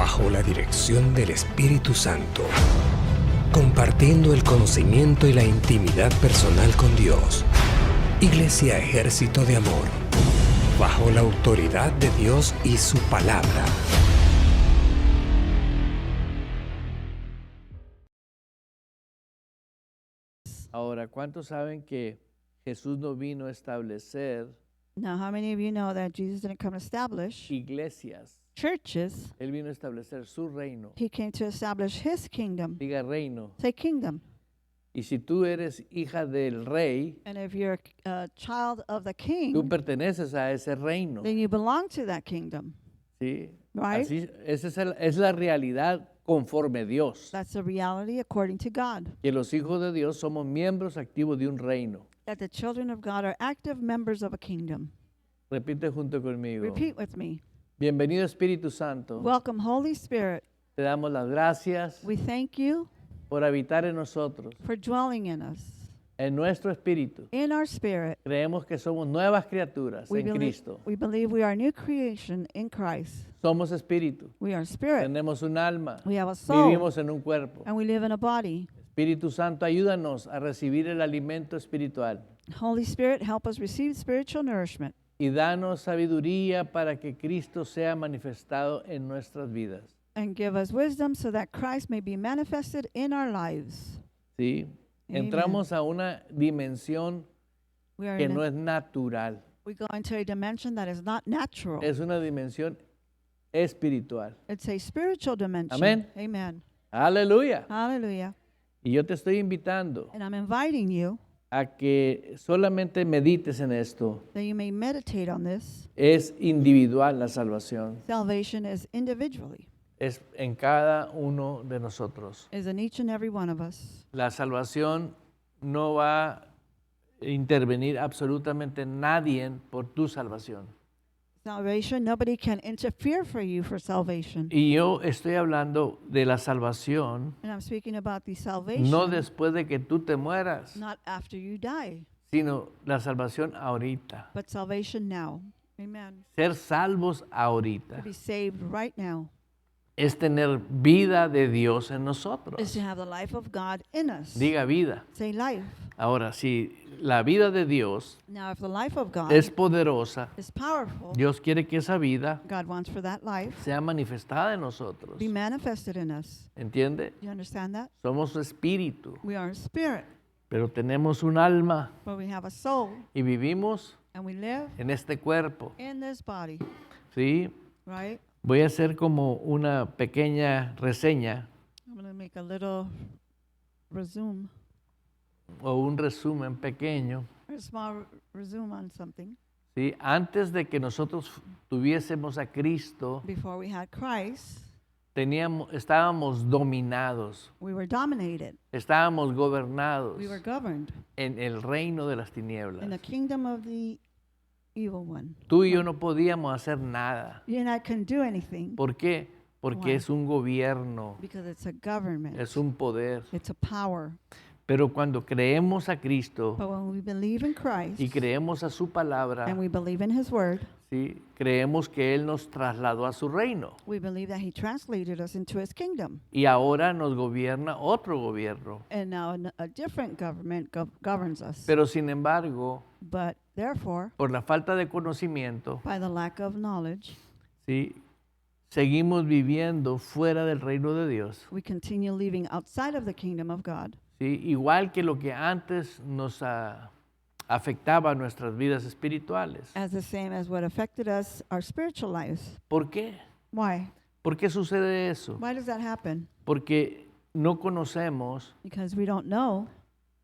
bajo la dirección del Espíritu Santo, compartiendo el conocimiento y la intimidad personal con Dios. Iglesia Ejército de Amor, bajo la autoridad de Dios y su palabra. Ahora, ¿cuántos saben que Jesús no vino a establecer Now, how many of you know that Jesus didn't come to establish iglesias? churches? Él vino a establecer su reino. He came to establish his kingdom. Diga reino. Say kingdom. Y si tú eres hija del rey, And if you're a child of the king, tú perteneces a ese reino. then you belong to that kingdom. ¿Sí? Right? Así, es la realidad conforme Dios. That's the reality according to God. Que los hijos de Dios somos miembros activos de un reino. That the children of God are active members of a kingdom. Repite junto conmigo. Repeat with me. Bienvenido Espíritu Santo. Welcome, Holy Spirit. Te damos las gracias We thank you por habitar en nosotros, for dwelling in us. en nuestro espíritu. In our spirit, Creemos que somos nuevas criaturas en Cristo. we believe we are a new creation in Christ. Somos espíritu. We are spirit. Tenemos un alma. We have a soul. Vivimos en un cuerpo. And we live in a body. Espíritu Santo, ayúdanos a recibir el alimento espiritual Holy Spirit, help us receive spiritual nourishment y danos sabiduría para que Cristo sea manifestado en nuestras vidas. and give us wisdom so that Christ may be manifested in our lives. ¿Sí? Amen. Entramos a una dimensión We are que in no a, es natural, we go into a dimension that is not natural. es una dimensión espiritual. It's a spiritual dimension. Amen. Amen. Aleluya. Hallelujah. Y yo te estoy invitando And I'm inviting you a que solamente medites en esto. that you may meditate on this. Es individual la salvación, Salvation is individually, es en cada uno de nosotros. is in each and every one of us. La salvación no va a intervenir absolutamente nadie por tu salvación. Salvation, nobody can interfere for you for salvation. Y yo estoy hablando de la salvación And I'm speaking about the salvation, no después de que tú te mueras, not after you die, sino la salvación ahorita. but salvation now. Amen. Ser salvos To ahorita be saved right now es tener vida de Dios en is nosotros. to have the life of God in us. Diga vida. Say life. Ahora, si la vida de Dios Now, if the life of God es poderosa, is powerful, Dios quiere que esa vida God wants for that life sea manifestada en nosotros. be manifested in us. ¿Entiende? You understand that? Somos espíritu, We are a spirit, pero tenemos un alma but we have a soul, y vivimos and we live en este cuerpo. in this body, ¿Sí? right? Voy a hacer como una pequeña reseña I'm going to make a little resume, o un resumen pequeño. a small resume on something. ¿Sí? Antes de que nosotros tuviésemos a Cristo, Before we had Christ, estábamos dominados, we were dominated. estábamos gobernados We were governed en el reino de las in the tinieblas. kingdom of the evil one. Tú y yo no podíamos hacer nada. You and I couldn't do anything ¿Por qué? Porque Why? es un gobierno, because it's a government. es un poder. It's a power. Pero cuando creemos a Cristo But when we believe in Christ y creemos a su palabra, and we believe in His Word, ¿sí? Creemos que Él nos trasladó a su reino we believe that He translated us into His kingdom. y ahora nos gobierna otro gobierno. And now a different government governs us. Pero sin embargo, But therefore, por la falta de conocimiento, by the lack of knowledge, ¿sí? Seguimos viviendo fuera del reino de Dios. we continue living outside of the kingdom of God. ¿Sí? Igual que lo que antes nos afectaba nuestras vidas espirituales. As the same as what affected us, our spiritual lives. ¿Por qué? Why? ¿Por qué sucede eso? Why does that happen? Porque no conocemos Because we don't know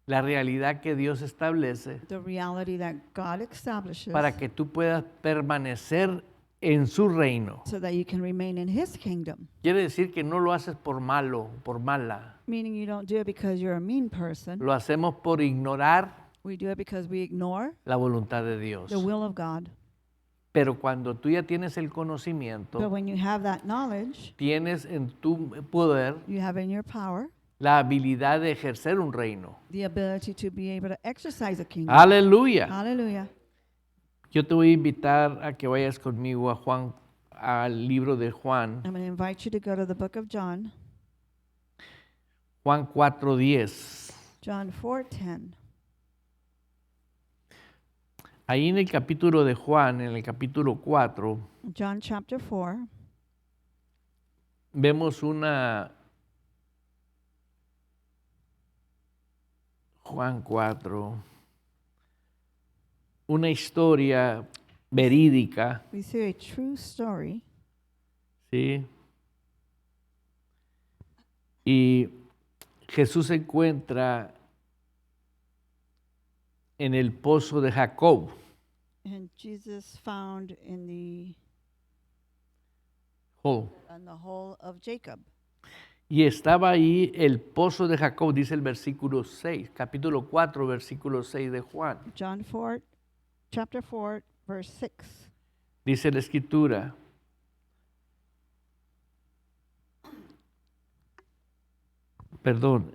la realidad que Dios establece the reality that God establishes para que tú puedas permanecer en su reino. so that you can remain in His kingdom. Quiere decir que no lo haces por malo, por mala. Meaning you don't do it because you're a mean person. Lo hacemos por ignorar We do it because we ignore la voluntad de Dios. the will of God. Pero cuando tú ya tienes el But conocimiento, when you have that knowledge, tienes en tu poder you have in your power la habilidad de ejercer un reino. the ability to be able to exercise a kingdom. Aleluya. Hallelujah. Yo te voy a invitar a que vayas conmigo a Juan al libro de Juan, I'm going to invite you to go to the book of John, Juan 4:10. John 4:10. Ahí en el capítulo de Juan, en el capítulo 4, John chapter 4, vemos Juan 4, una historia verídica, we see a true story. ¿sí? Y Jesús se encuentra en el pozo de Jacob. And Jesus found in the Oh. hole of Jacob. Y estaba ahí el pozo de Jacob, dice el versículo 6, capítulo 4, versículo 6 de Juan. John 4, chapter 4, verse 6. Dice la escritura: perdón,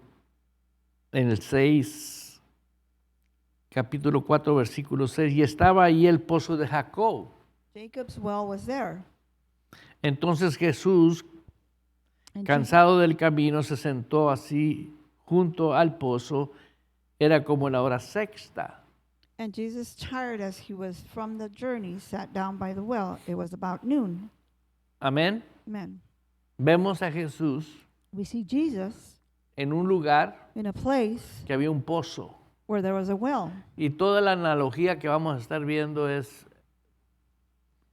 en el 6, capítulo 4, versículo 6, y estaba ahí el pozo de Jacob. Jacob's well was there. Entonces Jesús, And cansado del camino, se sentó así junto al pozo. Era como la hora sexta. And Jesus, tired as he was from the journey, sat down by the well. It was about noon. Amén. Amen. Vemos a Jesús We see Jesus en un lugar in a place que había un pozo. where there was a well. Y toda la analogía que vamos a estar viendo es,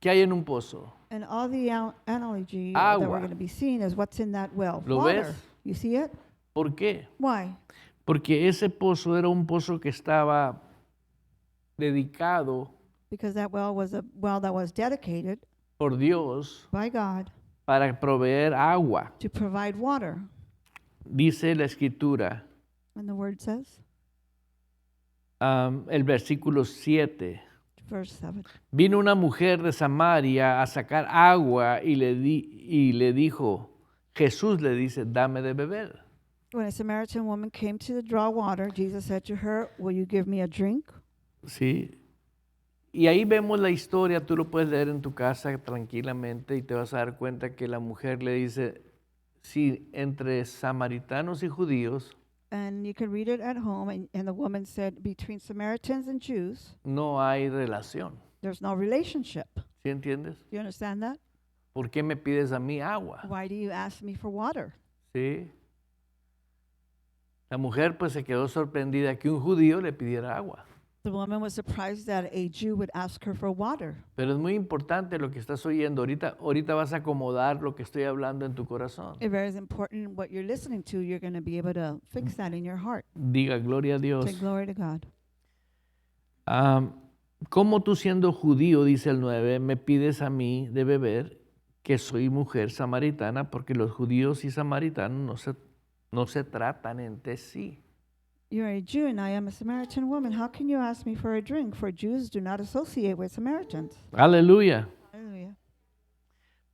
¿qué hay en un pozo? And all the analogy Agua. that we're going to be seeing is what's in that well. ¿Lo Water. ves? You see it? ¿Por qué? Why? Porque ese pozo era un pozo que estaba dedicado Because that well was a well that was dedicated por Dios by God para proveer agua. to provide water. Dice la escritura, And the word says, el versículo 7. verse 7. Vino una mujer de Samaria a sacar agua y le dijo, Jesús le dice, dame de beber. When a Samaritan woman came to draw water, Jesus said to her, will you give me a drink? Sí. Y ahí vemos la historia, tú lo puedes leer en tu casa tranquilamente y te vas a dar cuenta que la mujer le dice, si entre samaritanos y judíos And you can read it at home. And the woman said, between Samaritans and Jews, no hay relación. there's no relationship. ¿Sí entiendes? Do you understand that? ¿Por qué me pides a mí agua? Why do you ask me for water? ¿Sí? La mujer pues se quedó sorprendida que un judío le pidiera agua. The woman was surprised that a Jew would ask her for water. Pero es muy importante lo que estás oyendo. Ahorita vas a acomodar lo que estoy hablando en tu corazón. It's very important what you're listening to. You're going to be able to fix that in your heart. Diga gloria a Dios. Say glory to God. ¿Cómo tú siendo judío, dice el 9, me pides a mí de beber que soy mujer samaritana? Porque los judíos y samaritanos no se tratan entre sí. You're a Jew and I am a Samaritan woman. How can you ask me for a drink? For Jews do not associate with Samaritans. Aleluya. Hallelujah.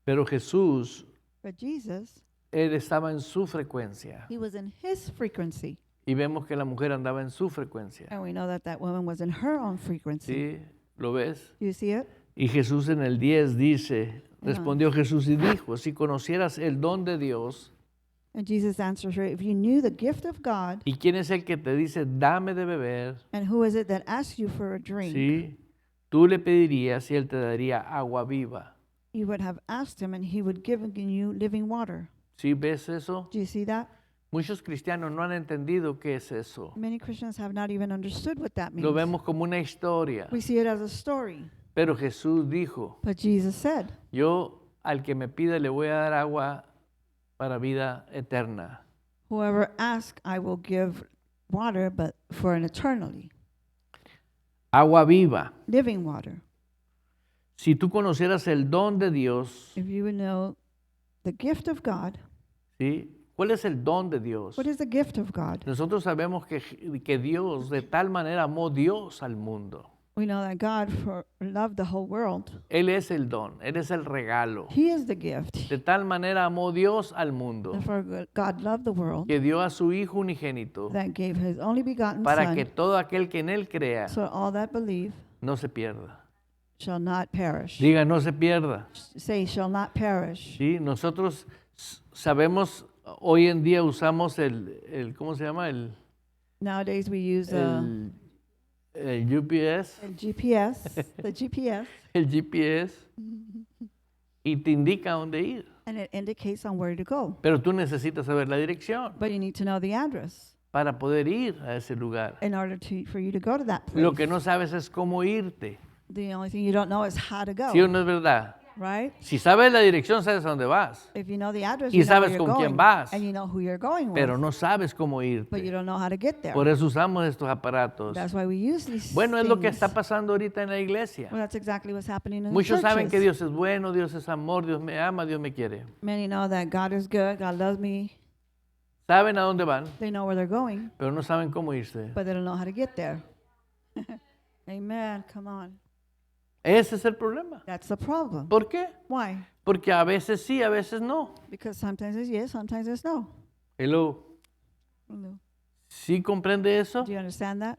Pero Jesús, But Jesus, él estaba en su frecuencia. he was in his frequency. Y vemos que la mujer andaba en su frecuencia. And we know that that woman was in her own frequency. ¿Sí? ¿Lo ves? You see it? Y Jesús en el 10 dice, respondió Jesús y dijo, si conocieras el don de Dios, And Jesus answers her, if you knew the gift of God, ¿y quién es el que te dice, dame de beber? and who is it that asks you for a drink, ¿Sí? Tú le pedirías y él te daría agua viva. you would have asked him and he would give you living water. ¿Sí ves eso? Do you see that? Muchos cristianos no han entendido qué es eso. Many Christians have not even understood what that means. Lo vemos como una historia. We see it as a story. Pero Jesús dijo, But Jesus said, yo al que me pida le voy a dar agua para vida eterna. whoever asks, I will give water, but for an eternally, Agua viva. living water. Si tú conocieras el don de Dios, If you would know the gift of God, ¿sí? ¿Cuál es el don de Dios? what is the gift of God? Nosotros sabemos que Dios de tal manera amó Dios al mundo. We know that God loved the whole world. Él es el don, Él es el regalo. He is the gift. De tal manera amó Dios al mundo Therefore, God loved the world que dio a su Hijo unigénito that gave his only begotten para Son, que todo aquel que en Él crea so all that believe no se pierda, shall not perish. Diga, no se pierda. Say, shall not perish. ¿Sí? Nosotros sabemos, hoy en día usamos ¿cómo se llama? Nowadays we use El UPS, el GPS, the GPS, el GPS, y te indica dónde ir. and it indicates on where to go. Pero tú necesitas saber la dirección But you need to know the address para poder ir a ese lugar. in order for you to go to that place. Lo que no sabes es cómo irte. The only thing you don't know is how to go, ¿Sí o no es verdad? right? Si sabes la dirección, sabes a dónde vas, If you know the address, Y you know sabes where con you're quién going, vas, and you know who you're going with, pero no sabes cómo but you irte. don't know how to get there. Por eso usamos estos aparatos. That's why we use these Bueno, es lo que things. está pasando ahorita en la iglesia. Well, that's exactly what's happening in Muchos the saben que churches. Dios es bueno, Dios es amor, Dios me ama, Dios me quiere. Many know that God is good, God loves me. Saben a dónde van, They know where they're going, pero no saben cómo irse. but they don't know how to get there. Amen. Come on. Ese es el problema. That's the problem. ¿Por qué? Why? Porque a veces sí, a veces no. Because sometimes it's yes, sometimes it's no. Hello. No. ¿Sí comprende eso? Do you understand that?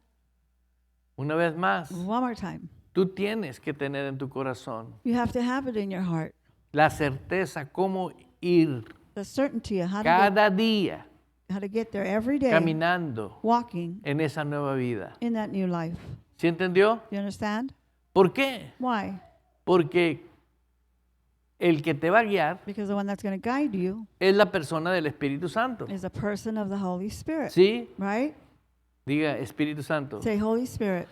Una vez más, One more time. tú tienes que tener en tu corazón You have to have it in your heart. la certeza cómo ir The certainty of cada día how to get there every day, caminando walking en esa nueva vida. in that new life. ¿Sí entendió? You understand? ¿Por qué? Why? Porque el que te va a guiar Because the one that's going to guide you es la persona del Espíritu Santo. is a person of the Holy Spirit. ¿Sí? Right? Diga, Espíritu Santo. Say, Holy Spirit,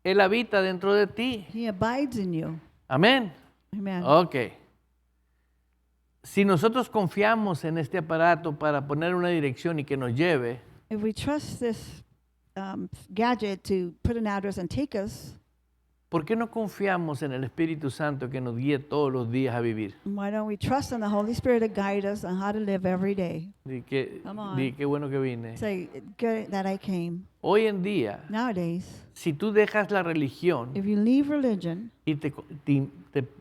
Él habita dentro de ti. He abides in you. Amén. Amen. Ok. Si nosotros confiamos en este aparato para poner una dirección y que nos lleve, If we trust this gadget to put an address and take us, ¿por qué no confiamos en el Espíritu Santo que nos guíe todos los días a vivir? why don't we trust in the Holy Spirit to guide us on how to live every day? Di que, Come on. di, qué bueno que vine. Say, good that I came. Hoy en día, Nowadays, si tú dejas la religión if you leave religion y te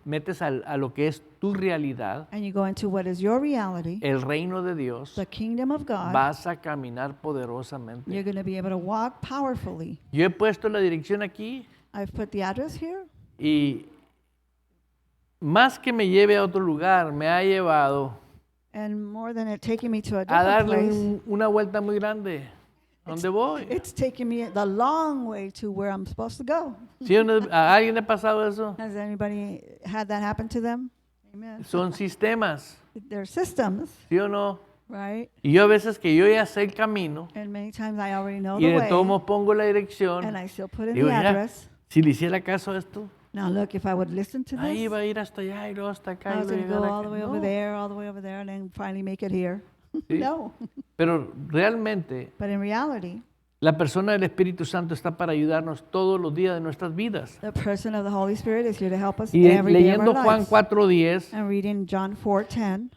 metes a lo que es tu realidad, and you go into what is your reality, el reino de Dios, the kingdom of God, vas a caminar poderosamente. you're going to be able to walk powerfully. Yo he puesto la dirección aquí I've put the address here, y más que me lleve a otro lugar, me ha llevado and more than it taking me to a a different darle place, una vuelta muy grande. ¿Dónde voy? it's taking me the long way to where I'm supposed to go. ¿Sí o no? ¿A alguien le ha pasado eso? Has anybody had that happen to them? Amen. Son sistemas, They're systems, ¿sí o no? right? Y yo a veces que yo ya sé el camino And many times I already know y the de way, todos modos pongo la dirección. and I still put in Digo, the mira, address. si le hiciera caso a esto, Now look, if I would listen to ahí this, va a ir hasta allá y luego hasta acá. I y was va a going to llegar go acá. all the way over No. there, all the way over there, and then finally make it here. Sí. No. Pero realmente But in reality, la persona del Espíritu Santo está para ayudarnos todos los días de nuestras vidas. the person of the Holy Spirit is here to help us Y every day of leyendo our Juan lives. 4:10 And reading John 4:10,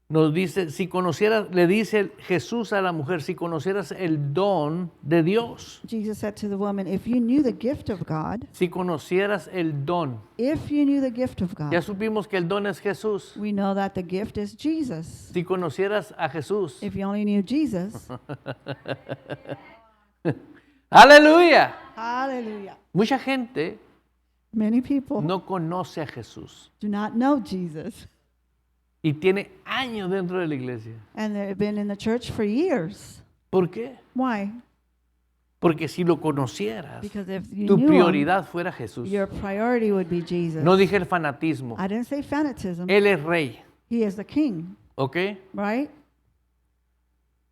nos dice, si conocieras, le dice Jesús a la mujer, si conocieras el don de Dios, Jesus said to the woman, if you knew the gift of God, si conocieras el don, if you knew the gift of God, ya supimos que el don es Jesús. we know that the gift is Jesus. Si conocieras a Jesús, If you only knew Jesus, aleluya. hallelujah. Mucha gente Many people no conoce a Jesús do not know Jesus. y tiene años dentro de la iglesia. And they've been in the church for years. ¿Por qué? Why? Porque si lo conocieras, Because if you tu knew him, prioridad fuera Jesús. your priority would be Jesus. No dije el fanatismo. I didn't say fanatism. Él es rey, He is the king, ¿ok? right?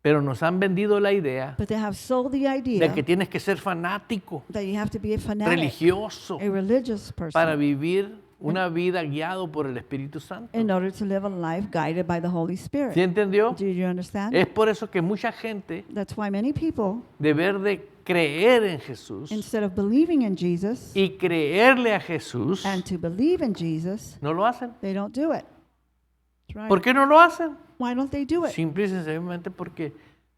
Pero nos han vendido la idea But they have sold the de idea que tienes que ser fanático, that you have to be a fanatic, religioso, a religious para person, vivir una vida guiado por el Espíritu Santo. in order to live a life guided by the Holy Spirit. ¿Sí entendió? Do you understand? Es por eso que mucha gente, That's why many people, de ver de creer en Jesús instead of believing in Jesus y creerle a Jesús, and to believe in Jesus, no lo hacen. they don't do it. That's right. ¿Por qué no lo hacen? Why don't they do it? Simple y sencillamente porque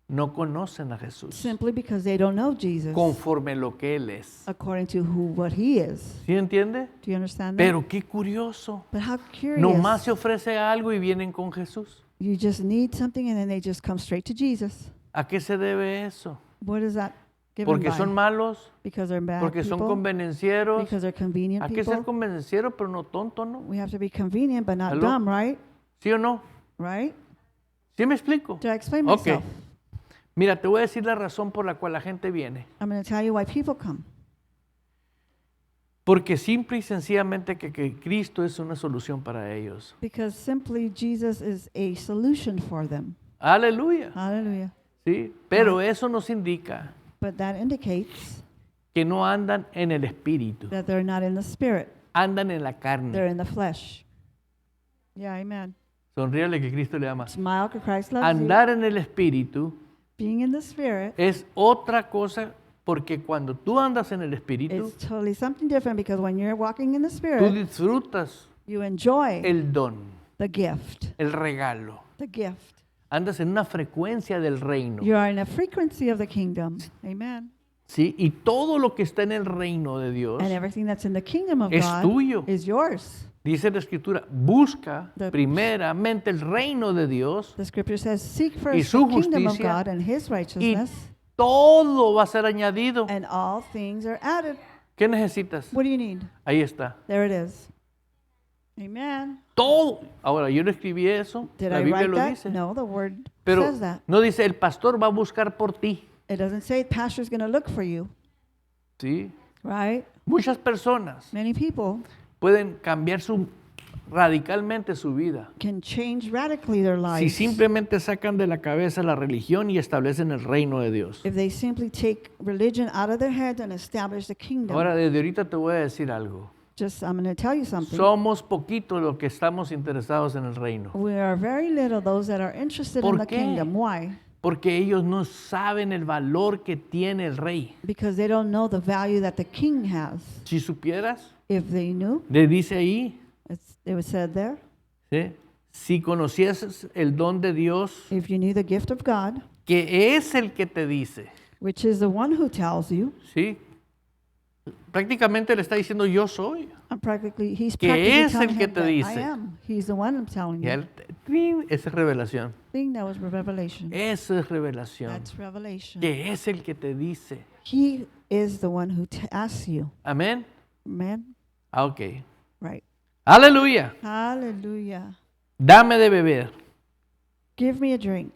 no conocen a Jesús Simply because they don't know Jesus conforme lo que Él es. according to what He is. ¿Sí entiende? Do you understand that? Pero qué curioso. But how curious. Nomás se ofrece algo y vienen con Jesús. You just need something and then they just come straight to Jesus. ¿A qué se debe eso? What is that? given porque by. son malos, Because they're bad porque son people. convenencieros. Because they're convenient Hay que ser people. convenenciero, pero no tonto, ¿no? We have to be convenient but not Hello? dumb, right? ¿Sí o no? Right? ¿Sí me explico? Did I explain Ok. myself? Mira, te voy a decir la razón por la cual la gente viene. I'm going to tell you why people come. Porque simple y sencillamente que Cristo es una solución para ellos. Because simply Jesus is a solution for them. Aleluya. Hallelujah. ¿Sí? Pero eso nos indica But that indicates que no andan en el espíritu, that they're not in the spirit. andan en la carne. They're in the flesh. Yeah, amen. Sonríale que Cristo le ama. Smile because Christ loves Andar en el espíritu you. Being in the spirit es otra cosa, porque cuando tú andas en el espíritu, is totally something different because when you're walking in the tú spirit, disfrutas you enjoy el don, the gift. el regalo. The gift. Andas en una frecuencia del reino. You are in a frequency of the kingdom. Amen. ¿Sí? Y todo lo que está en el reino de Dios, And everything that's in the kingdom of es God tuyo. is yours. Dice la Escritura, busca The- primeramente el reino de Dios The scripture says, seek y first su the kingdom of justicia, God and his y righteousness, todo va a ser añadido. and all things are added. ¿Qué necesitas? What do you need? Ahí está. There it is. Amen. Todo. Ahora, yo no escribí eso, Did la I Biblia write lo that? dice. No, the word Pero says that. no dice, el pastor va a buscar por ti. It doesn't say pastor's going to look for you, ¿Sí? right? Muchas personas Many people pueden cambiar radicalmente su vida can change radically their si lives simplemente sacan de la cabeza la religión y establecen el reino de Dios. if they simply take religion out of their heads and establish the kingdom. Ahora, desde ahorita te voy a decir algo. Just, I'm going to tell you something. Somos poquitos los que estamos interesados en el reino. We are very little those that are interested ¿Por in the qué? kingdom. Why? Porque ellos no saben el valor que tiene el rey. Because they don't know the value that the king has. Si supieras, If they knew, le dice ahí, it was said there, ¿sí? Si conocieses el don de Dios, if you knew the gift of God, que es el que te dice, which is the one who tells you, ¿sí? Prácticamente le está diciendo yo soy. he's Que practically es el telling que him te that I dice. am. He's the one I'm telling Y you. él, ¡trin! Esa es revelación. Thing that was revelation. Esa es revelación. That's revelation. Que es el que te dice. He is the one who asks you. Amén. Amen. Ah, ok. Right. Aleluya. Hallelujah. Dame de beber. Give me a drink.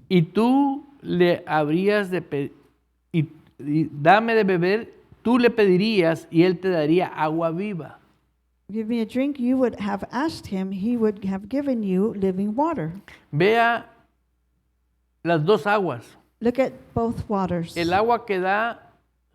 Y tú le habrías de pedir, y dame de beber, tú le pedirías y él te daría agua viva. Give me a drink. You would have asked him. He would have given you living water. Vea las dos aguas. Look at both waters. El agua que da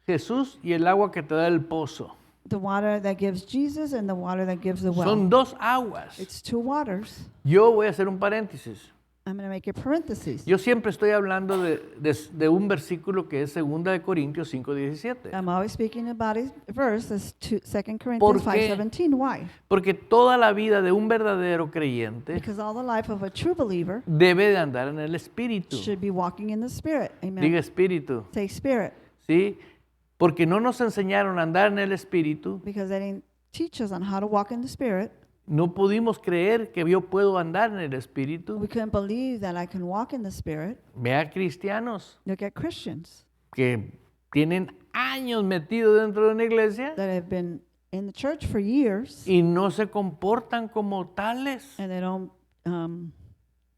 Jesús y el agua que te da el pozo. The water that gives Jesus and the water that gives the well. Son dos aguas. It's two waters. Yo voy a hacer un paréntesis. I'm going to make a parenthesis. Yo siempre estoy hablando de un versículo que es 2 de Corintios 5:17. I'm always speaking about a verse. That's 2 ¿Por Corinthians qué? 5:17. Why? Porque toda la vida de un verdadero creyente Because all the life of a true believer debe de andar en el espíritu. should be walking in the Spirit. Amen. Diga espíritu. Say Spirit. ¿Sí? Porque no nos enseñaron a andar en el espíritu, Because they didn't teach us on how to walk in the Spirit. no pudimos creer que yo puedo andar en el espíritu. We couldn't believe that I can walk in the Spirit. Vea cristianos Look at Christians que tienen años metidos dentro de una iglesia that have been in the church for years y no se comportan como tales. and they don't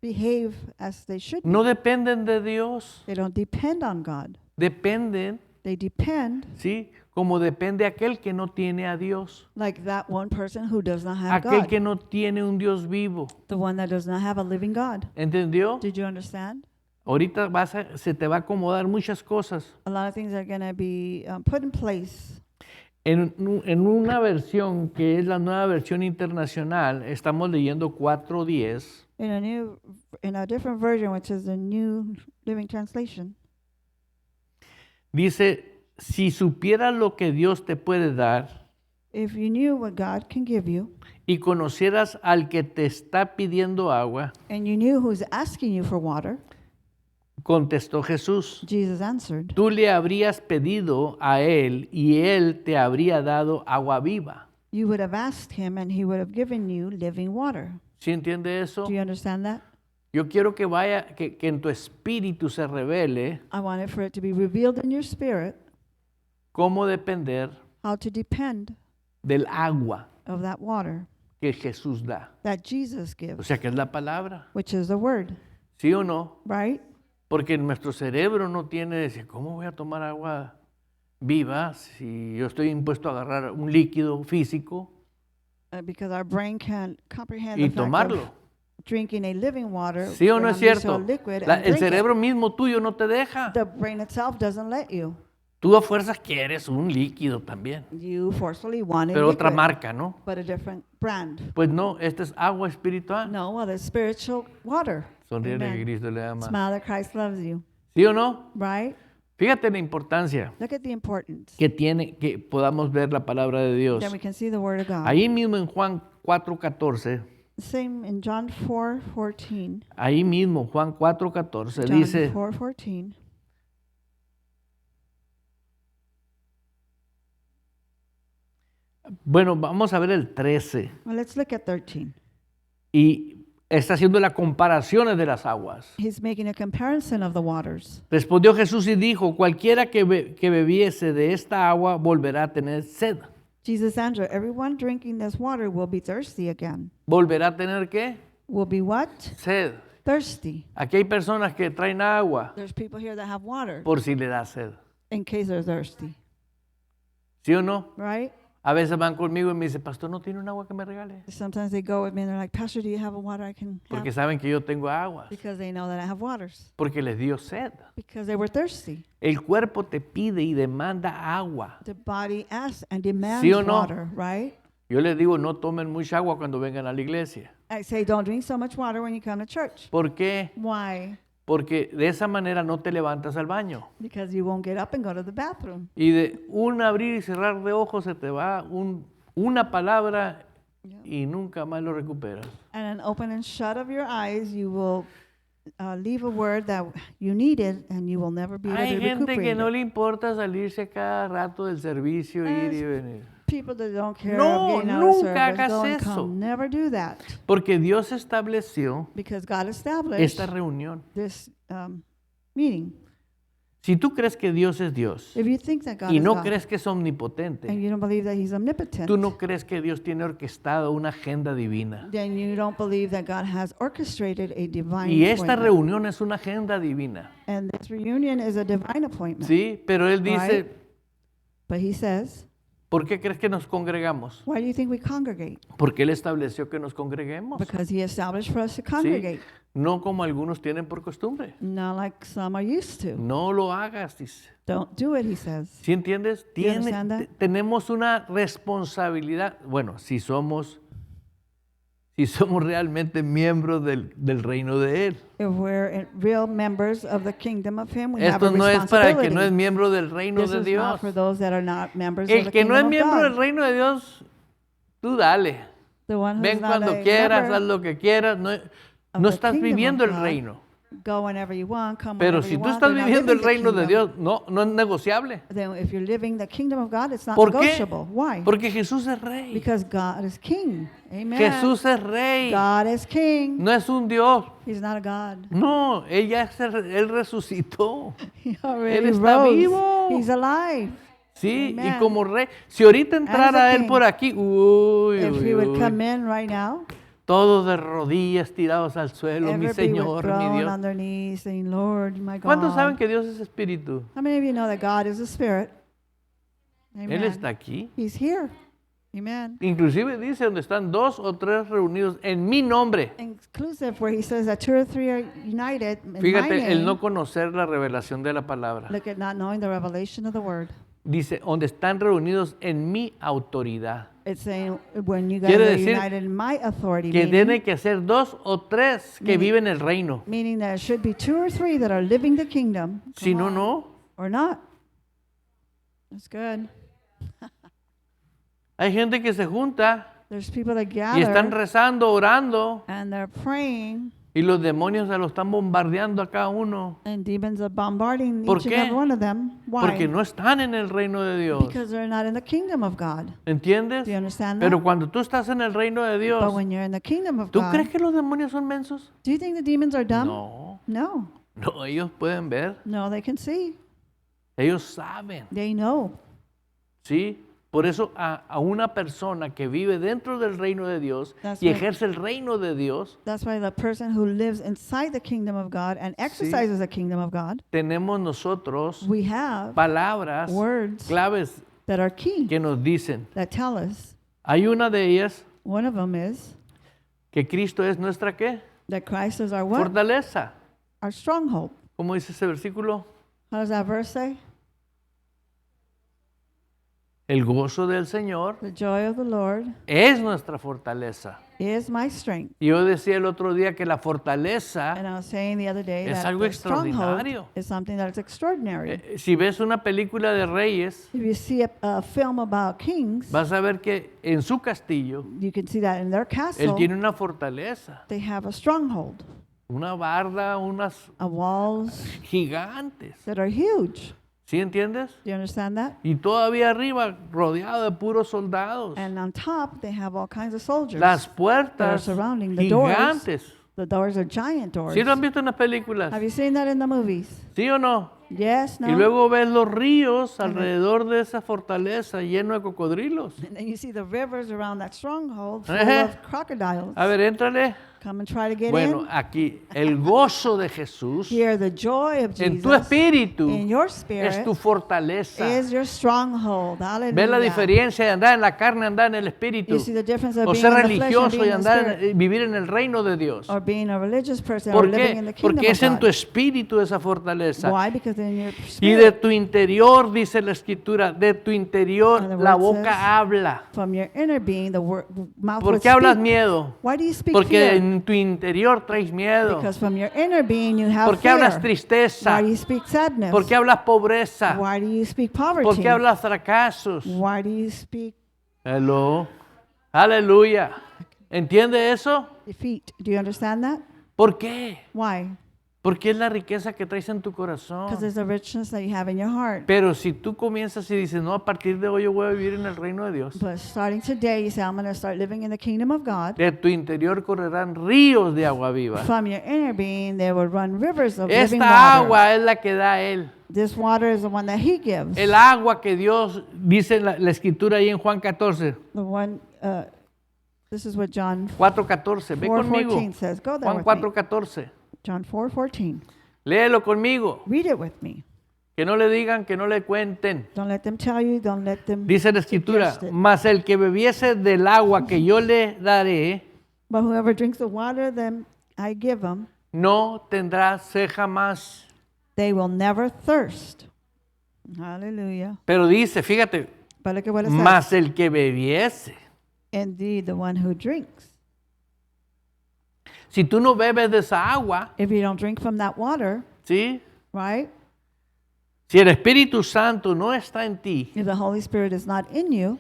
behave as they should. No dependen de Dios, They don't depend on God. dependen, They depend ¿sí? Como depende aquel que no tiene a Dios, like that one person who does not have aquel God. que no tiene un Dios vivo. The one that does not have a living God. ¿Entendió? Did you understand? Ahorita se te va a acomodar muchas cosas. A lot of things are going to be put in place. En una versión que es la nueva versión internacional, estamos leyendo 4:10. In a different version, which is the New Living Translation. Dice, si supieras lo que Dios te puede dar If you knew what God can give you, y conocieras al que te está pidiendo agua, and you knew who's asking you for water, contestó Jesús, Jesus answered, tú le habrías pedido a él y él te habría dado agua viva. you would have asked him and he would have given you living water. ¿Sí entiende eso? Do you understand that? Yo quiero que que en tu espíritu se revele I want it for it to be revealed in your spirit cómo depender how to depend del agua of that water que Jesús da. that Jesus O gives, sea, que es la palabra. which is the word, ¿Sí o no? right? Porque nuestro cerebro no tiene, decir, ¿cómo voy a tomar agua viva si yo estoy impuesto a agarrar un líquido físico Because our brain can't comprehend y the fact tomarlo? of drinking a living water. ¿Sí o no when es I'm used to cierto? a liquid El and drink it. cerebro mismo tuyo no te deja. The brain itself doesn't let you. Tú a fuerzas quieres un líquido también, You forcefully want a pero otra liquid, marca, ¿no? but a different brand. Pues no, esta es agua espiritual. No, well, it's spiritual water. Sonríe que Amen. Cristo le ama. Smile that Christ loves you, ¿Sí o no? right? Fíjate la importancia Look at the importance. que tiene que podamos ver la palabra de Dios. Then we can see the word of God. Ahí mismo en Juan 4:14, Same in John 4:14. ahí mismo Juan 4:14 John dice, 4:14. bueno, vamos a ver el 13 Well, let's look at 13. y está haciendo las comparaciones de las aguas. He's making a comparison of the waters. Respondió Jesús y dijo, cualquiera que bebiese de esta agua volverá a tener sed. Jesus answered, everyone drinking this water will be thirsty again. ¿Volverá a tener qué? Will be what? Sed. Thirsty. Aquí hay personas que traen agua There's people here that have water por si le da sed. in case they're thirsty, ¿Sí o no? right? A veces van conmigo y me dicen, pastor, ¿no tiene un agua que me regale? Sometimes they go with me and they're like, Pastor, do you have a water I can Porque have? saben que yo tengo agua. Because they know that I have waters. Porque les dio sed. Because they were thirsty. El cuerpo te pide y demanda agua. The body asks and demands ¿Sí o no? water, right? Yo les digo, no tomen mucha agua cuando vengan a la iglesia. I say, don't drink so much water when you come to church. ¿Por qué? Why? Porque de esa manera no te levantas al baño. Because you won't get up and go to the bathroom. Y de un abrir y cerrar de ojos se te va una palabra y nunca más lo recuperas. And an open and shut of your eyes, you will leave a word that you needed and you will never be able Hay to gente que recuperate no it. le importa salirse cada rato del servicio, ir y venir. People that don't care No, of getting out of nunca service, hagas go and eso. come. Never do that. Porque Dios estableció Because God established esta reunión. this meeting. Si tú crees que Dios es Dios If you think that God y is no God crees que es and omnipotente, you don't believe that He's omnipotent, tú no crees que Dios tiene orquestado una agenda divina. then you don't believe that God has orchestrated a divine Y esta appointment. reunión es una agenda divina. And this reunion is a divine appointment. Sí, pero Él dice, Right. But He says, ¿por qué crees que nos congregamos? why do you think we congregate? Porque Él estableció que nos congreguemos. Because He established for us to Sí, congregate. no como algunos tienen por costumbre. Not like some are used to. No lo hagas, dice. Don't do it, He says. ¿Sí entiendes? You understand that? Tenemos una responsabilidad. Bueno, si somos realmente miembros del reino de Él. If we're real members of the kingdom of Him, we have Esto a no es para el que no es responsibility. miembro del reino This de is Dios. not for those that are not members of El the que no es kingdom of miembro del God. reino de Dios, tú dale. The one who's Ven not cuando a quieras, member haz lo que quieras. No, of no the estás kingdom viviendo of el God, reino. Go whenever you want, come Pero whenever si you tú want. estás You're not viviendo el living the reino de kingdom. Dios, no es negociable. Then if you're living the kingdom of God, it's not ¿Por qué? negotiable. Why? Porque Jesús es rey. Because God is king. Amen. Jesús es rey. God is king. No es un Dios. He's not a God. No, él resucitó. He already Él está rose. vivo. He's alive. Sí, y Amen. como rey. Si ahorita entrara a él king. por aquí, uy, If uy, he would uy, come in right now, todos de rodillas tirados al suelo, mi everybody would Señor, mi throw Dios. on their knees saying, Lord, my God. ¿Cuántos saben que Dios es espíritu? How many of you know that God is a spirit? Él Amen. está aquí. He's here. Amen. Inclusive dice donde están 2 o 3 reunidos en mi nombre. Inclusive where he says that 2 or 3 are united in my Fíjate, el name. no conocer la revelación de la palabra. Look at not knowing the revelation of the word. Dice, donde están reunidos en mi autoridad. It's saying when you guys Quiere are decir united in my authority, Que meaning, tiene que ser 2 o 3 que Meaning- viven el reino. meaning there should be 2 or 3 that are living the kingdom. Si Come no, on. no. Or not. That's good. Hay gente que se junta There's people that y están gather rezando, orando, and they're praying, Y los demonios se lo están bombardeando a cada uno. And demons are bombarding ¿Por each and qué? every one of them. Why? Porque no están en el reino de Dios. Because they're not in the kingdom of God. ¿Entiendes? Do you understand that? Pero cuando tú estás en el reino de But Dios, when you're in the kingdom of ¿tú God, crees que los demonios son mensos? do you think the demons are dumb? No, No. no, ellos pueden ver, No, they can see. ellos saben, They know. ¿sí? Por eso a una persona que vive dentro del reino de Dios That's y right. ejerce el reino de Dios, That's why the person who lives inside the kingdom of God and exercises the kingdom of God, tenemos nosotros we have palabras words claves that are key, que nos dicen. that tell us. Hay una de ellas One of them is que Cristo es nuestra ¿qué? that Christ is our what? Fortaleza. Our stronghold. ¿Cómo dice ese versículo? How does that verse say? El gozo del Señor The joy of the Lord es nuestra fortaleza. is my strength. Y yo decía el otro día que la fortaleza, And I was saying the other day Es that algo the stronghold extraordinario. is something that is extraordinary. Si ves una película de reyes, If you see a film about kings, vas a ver que en su castillo, you can see that in their él castle, tiene una fortaleza, they have a stronghold, una barda, unas walls gigantes. that are huge. ¿Sí entiendes? Do you understand that? Y todavía arriba, rodeado de puros soldados. And on top, they have all kinds of soldiers. Las that are puertas surrounding the doors. gigantes. The doors are giant doors. ¿Sí lo han visto en las películas? Have you seen that in the movies? ¿Sí o no? Yes, no? Y luego ves los ríos alrededor de esa fortaleza lleno de cocodrilos. And then you see the rivers around that stronghold full Ejé. of crocodiles. A ver, éntrale. Come and try to get Bueno, in. aquí el gozo de Jesús Here, the joy of en tu Jesus espíritu in your es spirit tu fortaleza. is your stronghold. Hallelujah. ¿Ves la diferencia de andar en la carne, andar en el espíritu? You see the difference of O being ser in the flesh and religioso being y in the andar spirit, vivir en el reino de Dios. or being a religious person or ¿Por living in qué? the kingdom Porque of es en tu God. espíritu esa fortaleza. Why? Because in your Y de spirit, tu interior, dice la escritura, de tu interior And the la word boca says, habla. from your inner being, the mouth ¿Por would qué hablas speak. miedo? Why do you speak Porque fear? en tu interior traes miedo. Because from your inner being you have ¿Por qué fear. hablas tristeza? Why do you speak sadness? ¿Por qué hablas pobreza? Why do you speak poverty? ¿Por qué hablas fracasos? Why do you speak Hello. Aleluya. ¿Entiende eso? defeat? Do you understand that? ¿Por qué? Why? Porque es la riqueza que traes en tu Because corazón. there's a richness that you have in your heart. Pero si tú comienzas y dices, no, a partir de hoy yo voy a vivir en el reino de Dios, But starting today, you say, I'm going to start living in the kingdom of God. de tu interior correrán ríos de agua viva. From your inner being, there will run rivers of living Esta water. agua es la que da Él. This water is the one that He gives. El agua que Dios dice en la escritura ahí en Juan 14, The one, this is what John 4:14. Ve conmigo. 4:14 says. Go there Juan with me. 4:14. John 4:14. Léelo conmigo. Read it with me. Que no le digan, que no le cuenten. Don't let them tell you. Don't let them Dice la escritura, suggest it. mas el que bebiese del agua que yo le daré, But whoever drinks the water that I give them, no tendrá sed jamás. they will never thirst. Hallelujah. Pero dice, fíjate, But look at what it says. mas el que bebiese. Indeed, the one who drinks. Si tú no bebes de esa agua, If you don't drink from that water, ¿sí? right? Si el Espíritu Santo no está en ti, If the Holy Spirit is not in you,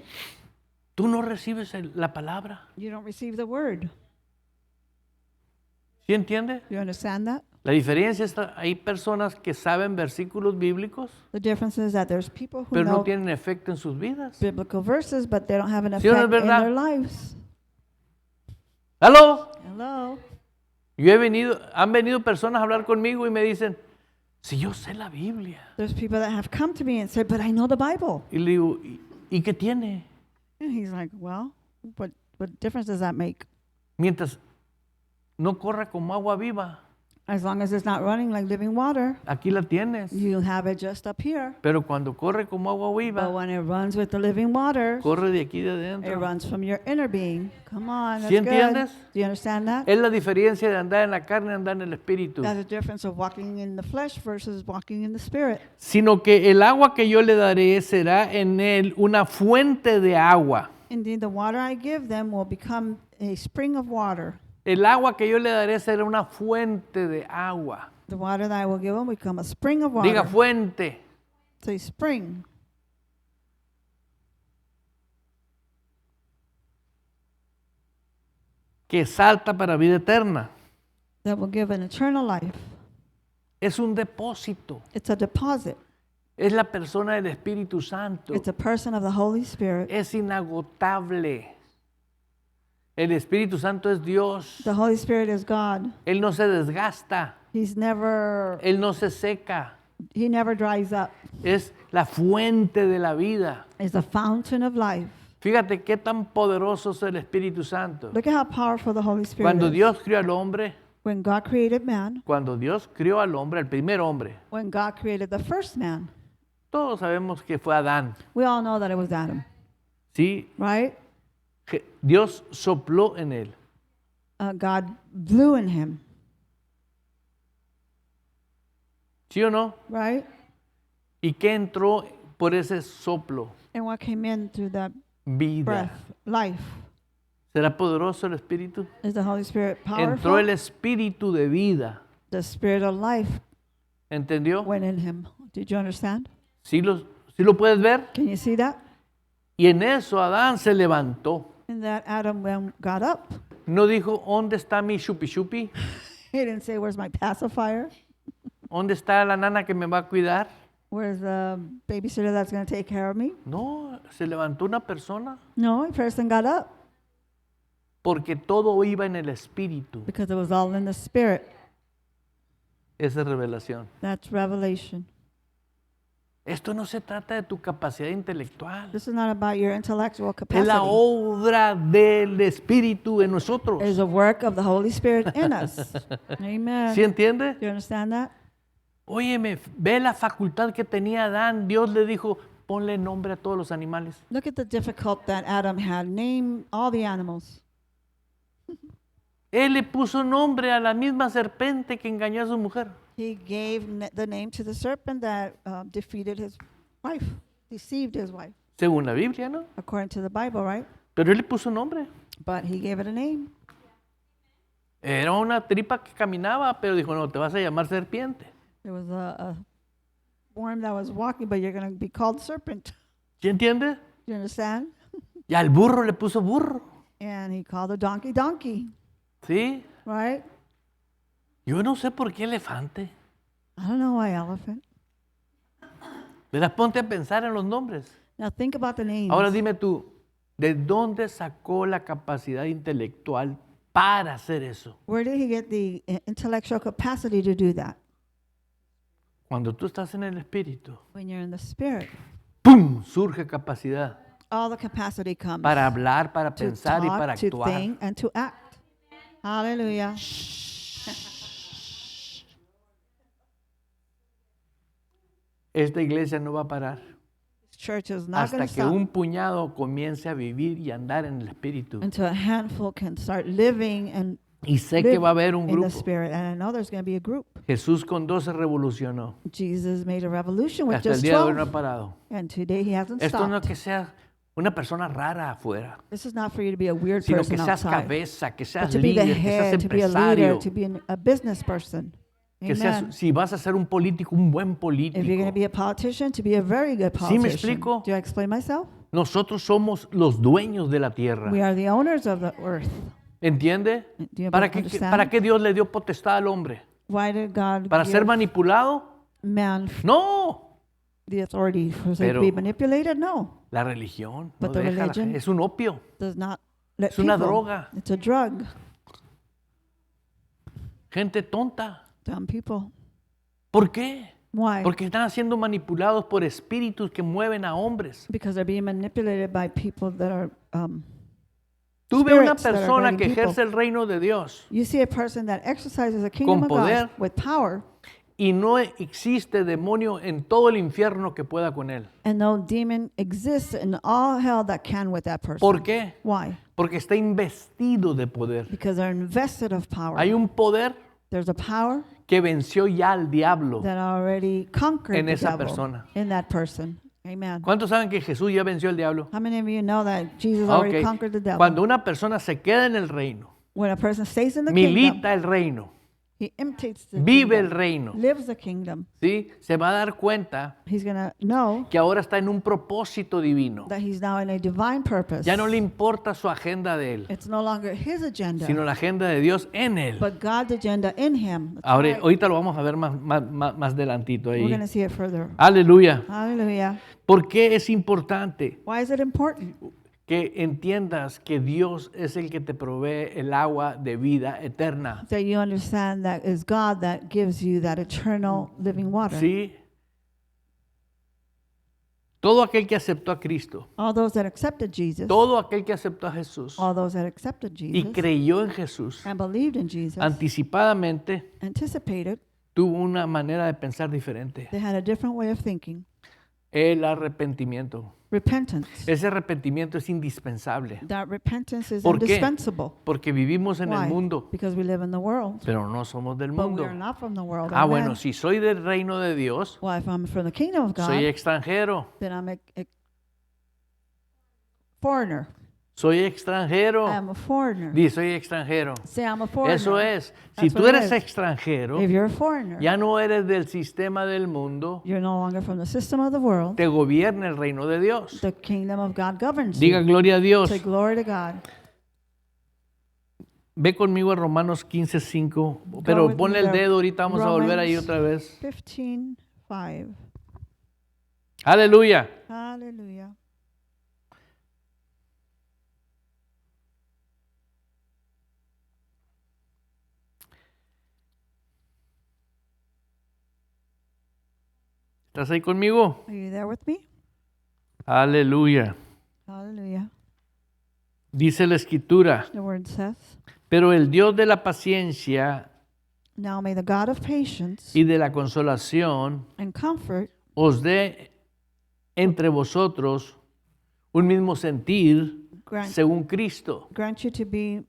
tú no recibes la palabra. you don't receive the word. ¿Sí entiendes? You understand that? La diferencia es, hay personas que saben versículos bíblicos, The difference is that there's people who pero no know tienen efecto en sus vidas. biblical verses, but they don't have an ¿Sí o no es effect in verdad? their lives. ¿Aló? Hello? Han venido personas a hablar conmigo y me dicen, si yo sé la Biblia. There's people that have come to me and said, but I know the Bible. Y le digo, ¿y qué tiene? And he's like, well, what difference does that make? Mientras no corra como agua viva, As long as it's not running like living water, aquí la tienes. you have it just up here. Pero cuando corre como agua But viva, when it runs with the living water, corre de aquí de it adentro. runs from your inner being. Come on, that's ¿Sí good. entiendes? Do you understand that? Es la diferencia de andar en la carne y andar en el espíritu. That's the difference of walking in the flesh versus walking in the spirit. Sino que el agua que yo le daré será en él una fuente de agua. Indeed, the water I give them will become a spring of water. El agua que yo le daré será una fuente de agua. The water that I will give them will become a spring of water. Diga fuente. It's a spring. Que salta para vida eterna. that will give an eternal life. Es un depósito. It's a deposit. Es la persona del Espíritu Santo. It's a person of the Holy Spirit. Es inagotable. El Espíritu Santo es Dios. The Holy Spirit is God. Él no se desgasta. He Él no se seca. never dries up. Es la fuente de la vida. He's the fountain of life. Fíjate qué tan poderoso es el Espíritu Santo. Look at how powerful the Holy Spirit Cuando is. Dios crió al hombre, When God created man, cuando Dios crió al hombre, el primer hombre, when God created the first man, todos sabemos que fue Adán. we all know that it was Adam, ¿Sí? right? Dios sopló en él. God blew in him, ¿Sí o no? right? ¿Y qué entró por ese soplo? And what came in through that Vida. breath? Life. ¿Será poderoso el Espíritu? Is the Holy Spirit Entró el powerful? Espíritu de vida. The Spirit of life ¿Entendió? went in him. Did you understand? ¿Sí lo puedes ver? Can you see that? Y en eso Adán se levantó. And that Adam got up. No dijo, ¿dónde está mi chupi chupi? He didn't say, "Where's my pacifier? ¿Dónde está la nana que me va a cuidar? Where's the babysitter that's going to take care of me?" No, se levantó una persona No, a person got up porque todo iba en el Espíritu. because it was all in the Spirit. Esa es revelación. That's revelation. Esto no se trata de tu capacidad intelectual. This is not about your intellectual Es capacity. la obra del Espíritu en nosotros. It's a work of the Holy Spirit in us. Amen. ¿Sí entiende? Do you understand that? Óyeme, ve la facultad que tenía Adán. Dios le dijo, ponle nombre a todos los animales. Look at the difficult that Adam had. Name all the animals. Él le puso nombre a la misma serpiente que engañó a su mujer. He gave the name to the serpent that defeated his wife, deceived his wife, Según la Biblia, ¿no? according to the Bible, right? Pero él le puso nombre. But he gave it a name. Era una tripa que caminaba, pero dijo, no, te vas a llamar serpiente. There was a worm that was walking, but you're going to be called serpent. ¿Sí entiende? You understand? Y al burro le puso burro. And he called the donkey donkey, ¿Sí? right? Yo no sé por qué elefante. I don't know why elephant. ¿Verdad? Ponte a pensar en los nombres. Now think about the names. Ahora dime tú, ¿de dónde sacó la capacidad intelectual para hacer eso? Where did he get the intellectual capacity to do that? Cuando tú estás en el Espíritu, When you're in the Spirit, ¡pum! Surge capacidad all the capacity comes para hablar, para to pensar y para talk, to actuar. think, and to act. Hallelujah. Esta iglesia no va a parar This church is not going hasta to que stop un puñado comience a vivir y andar en el Espíritu. until a handful can start living and Y sé que live va a haber un in the grupo. Spirit. And I know there's going to be a group. Jesús con 12 revolucionó. Jesus made a revolution with Hasta el just día de hoy no 12. ha parado. And today he hasn't Esto no es stopped. que seas una persona rara afuera, This is not for you to be a weird sino person que seas outside, cabeza, que but seas to be the líder, que seas head, to be a leader, empresario, to be a business person. que seas, Amen. si vas a ser un político, un buen If you're going to político. be a politician, to be a very good ¿Sí me politician. explico? Do I explain myself? Nosotros somos los dueños de la tierra. We are the owners of the earth. ¿Entiende? Do you ¿Para qué understand? Dios le dio potestad al hombre? Why did God ¿Para ser give manipulado? man No. the authority for Pero- to be manipulated? No, La religión no But the deja a la religion- gente. Es un opio. does not let Es una people. droga. It's a drug. Gente tonta. Dumb people. ¿Por qué? Why? Porque están siendo manipulados por espíritus que mueven a hombres. Because they're being manipulated by people that are. Tú ves una Spirits that are persona guiding que people. ejerce el reino de Dios You see a person that exercises the kingdom Con of God poder. with power, y no existe demonio en todo el infierno que pueda con él. and no demon exists in all hell that can with that person. ¿Por qué? Why? Porque está investido de poder. Because they're invested of power. Hay un poder There's a power que venció ya al diablo. that already conquered En the esa devil persona. in that person. Amen. ¿Cuántos saben que Jesús ya venció al diablo? How many of you know that Jesus already Ok. conquered the devil? Cuando una persona se queda en el reino, When a person stays in the kingdom, milita el reino, He imitates the vive el kingdom, reino, lives the kingdom. ¿sí? Se va a dar cuenta He's going to know que ahora está en un propósito divino. that he's now in a divine purpose. Ya no le importa su agenda de él, It's no longer his agenda, sino la agenda de Dios en él. but God's agenda in him. That's Ahora, right. ahorita lo vamos a ver más adelantito We're going ahí. to see it further. Aleluya. Hallelujah. ¿Por qué es importante Why is it important? que entiendas que Dios es el que te provee el agua de vida eterna? That you understand that it's God that gives you that eternal living water. ¿Sí? Todo aquel que aceptó a Cristo, All those that accepted Jesus, todo aquel que aceptó a Jesús all those that accepted y Jesus creyó en Jesús, and believed in Jesus, anticipadamente anticipated, tuvo una manera de pensar diferente. they had a different way of thinking. El arrepentimiento. Repentance. Ese arrepentimiento es indispensable That repentance is ¿Por qué? indispensable. porque vivimos en Why? el mundo, Because we live in the world, pero no somos del but we mundo. are not from the world. Ah, Amen. bueno, si soy del reino de Dios, Well, if I'm from the kingdom of God, soy extranjero. then I'm a foreigner. Soy extranjero. I am a foreigner. Di, soy extranjero. Say I'm a foreigner. Eso es. Si That's tú what it eres is. extranjero, If you're a foreigner, ya no eres del sistema del mundo, you're no longer from the system of the world. te gobierna el reino de Dios. The kingdom of God governs Diga you. gloria a Dios. Say glory to God. Ve conmigo a Romanos 15:5, pero with ponle me el there. dedo, ahorita vamos a volver ahí Romans otra vez. 15:5. Aleluya. Hallelujah. ¿Estás ahí conmigo? Are you there with me? Aleluya. Hallelujah. Dice la escritura, The word says, pero el Dios de la paciencia now may the God of patience y de la consolación and comfort os dé entre vosotros un mismo sentir grant, según Cristo. grant you to be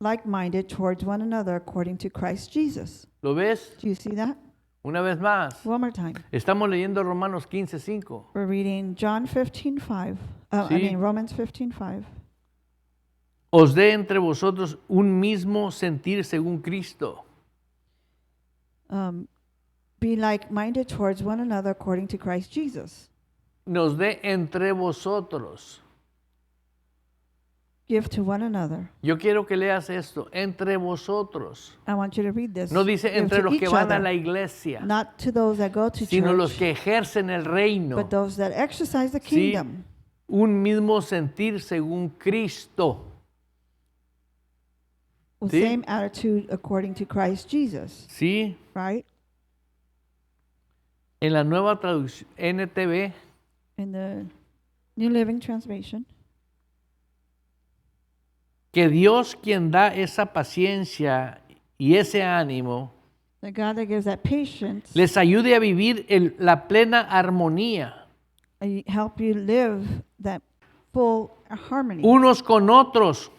like-minded towards one another according to Christ Jesus. ¿Lo ves? Do you see that? Una vez más. One more time. Estamos leyendo Romanos 15:5. We're reading John 15:5. Sí. Romans 15:5. Os dé entre vosotros un mismo sentir según Cristo. Be like-minded towards one another according to Christ Jesus. Nos dé entre vosotros. Give to one another. Yo quiero que leas esto, entre vosotros. I want you to read this. No dice Give entre to los que each van a other. la iglesia, Not to those that go to sino los church, que ejercen el reino. but those that exercise the Sí, kingdom. un mismo sentir según Cristo. With Sí. same attitude according to Christ Jesus. ¿Sí? Right? En la nueva traducción NTV In the New Living Translation. que Dios quien da esa paciencia y ese ánimo The God that gives that patience les ayude a vivir la plena armonía help you live that full harmony unos con otros,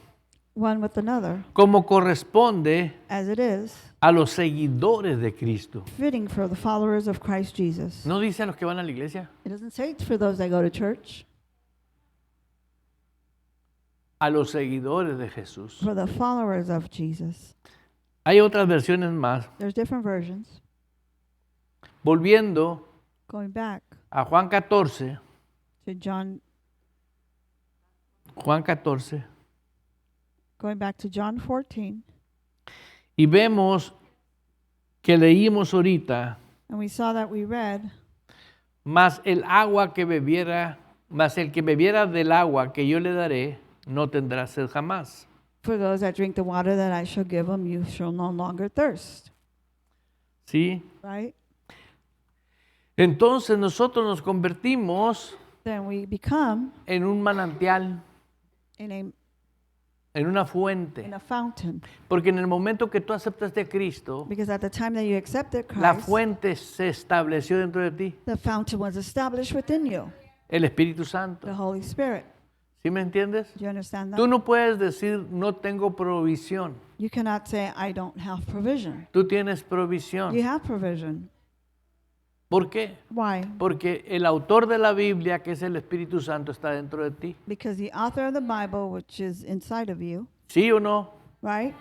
one with another como corresponde as it is a los seguidores de Cristo. fitting for the followers of Christ Jesus. ¿No dice a los que van a la iglesia? It doesn't say it's for those that go to church, A los seguidores de Jesús. for the followers of Jesus. Hay otras versiones más. There's different versions. Volviendo Going back a Juan 14, to John, going back to John 14, y vemos que leímos ahorita, and we saw that we read, mas el agua que bebiera, mas el que bebiera del agua que yo le daré, no tendrá sed jamás. for those that drink the water that I shall give them, you shall no longer thirst. ¿Sí? Right? Entonces nosotros nos convertimos Then we become en un manantial, in en una fuente. a fountain. Porque en el momento que tú aceptaste a Cristo, Because at the time that you accepted la Christ, fuente se estableció dentro de ti, the fountain was established within you, el Espíritu the Santo. Holy Spirit. ¿Sí me entiendes? Do you understand that? Tú no puedes decir no tengo provisión. You cannot say, I don't have provision. Tú tienes You provisión. have provision. ¿Por qué? Why? Porque el autor de la Biblia, que es el Espíritu Santo, está dentro de ti. Because the author of the Bible, which is inside of you, ¿Sí o no? right?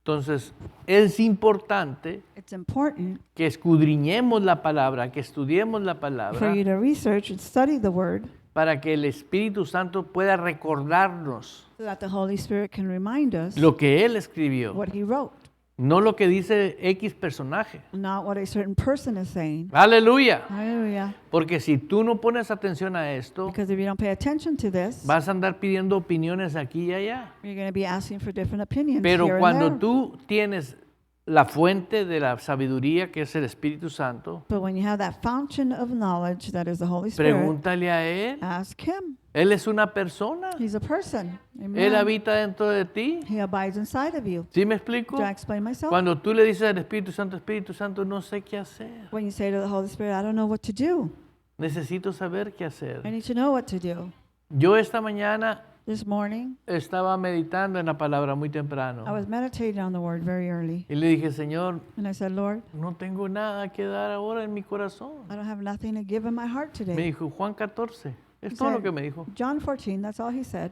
Entonces, es importante It's important que escudriñemos la palabra, que estudiemos la for palabra, you to research and study the Word para que el Espíritu Santo pueda recordarnos so that the Holy Spirit can remind us lo que Él escribió, what He wrote, no lo que dice X personaje. not what a certain person is saying. Aleluya. Hallelujah. Porque si tú no pones atención a esto, Because if you don't pay attention to this, vas a andar pidiendo opiniones aquí y allá. you're going to be asking for different opinions Pero here and cuando there. tú tienes la fuente de la sabiduría, que es el Espíritu Santo, But when you have that fountain of knowledge that is the Holy Spirit, pregúntale a Él. ask Him. Él es una persona. He's a person. Él Amen. habita dentro de ti. He abides inside of you. ¿Sí me explico? Do I explain myself? Cuando tú le dices al Espíritu Santo, no sé qué hacer. When you say to the Holy Spirit, I don't know what to do. Necesito saber qué I hacer. need to know what to do. Yo esta mañana This morning, estaba meditando en la palabra muy I temprano. was meditating on the Word very early. Y le dije, Señor, And I said, Lord, no tengo nada que dar ahora en mi corazón. I don't have nothing to give in my heart Me today. dijo, Juan 14. Es He todo lo said, que me dijo. John 14, that's all he said.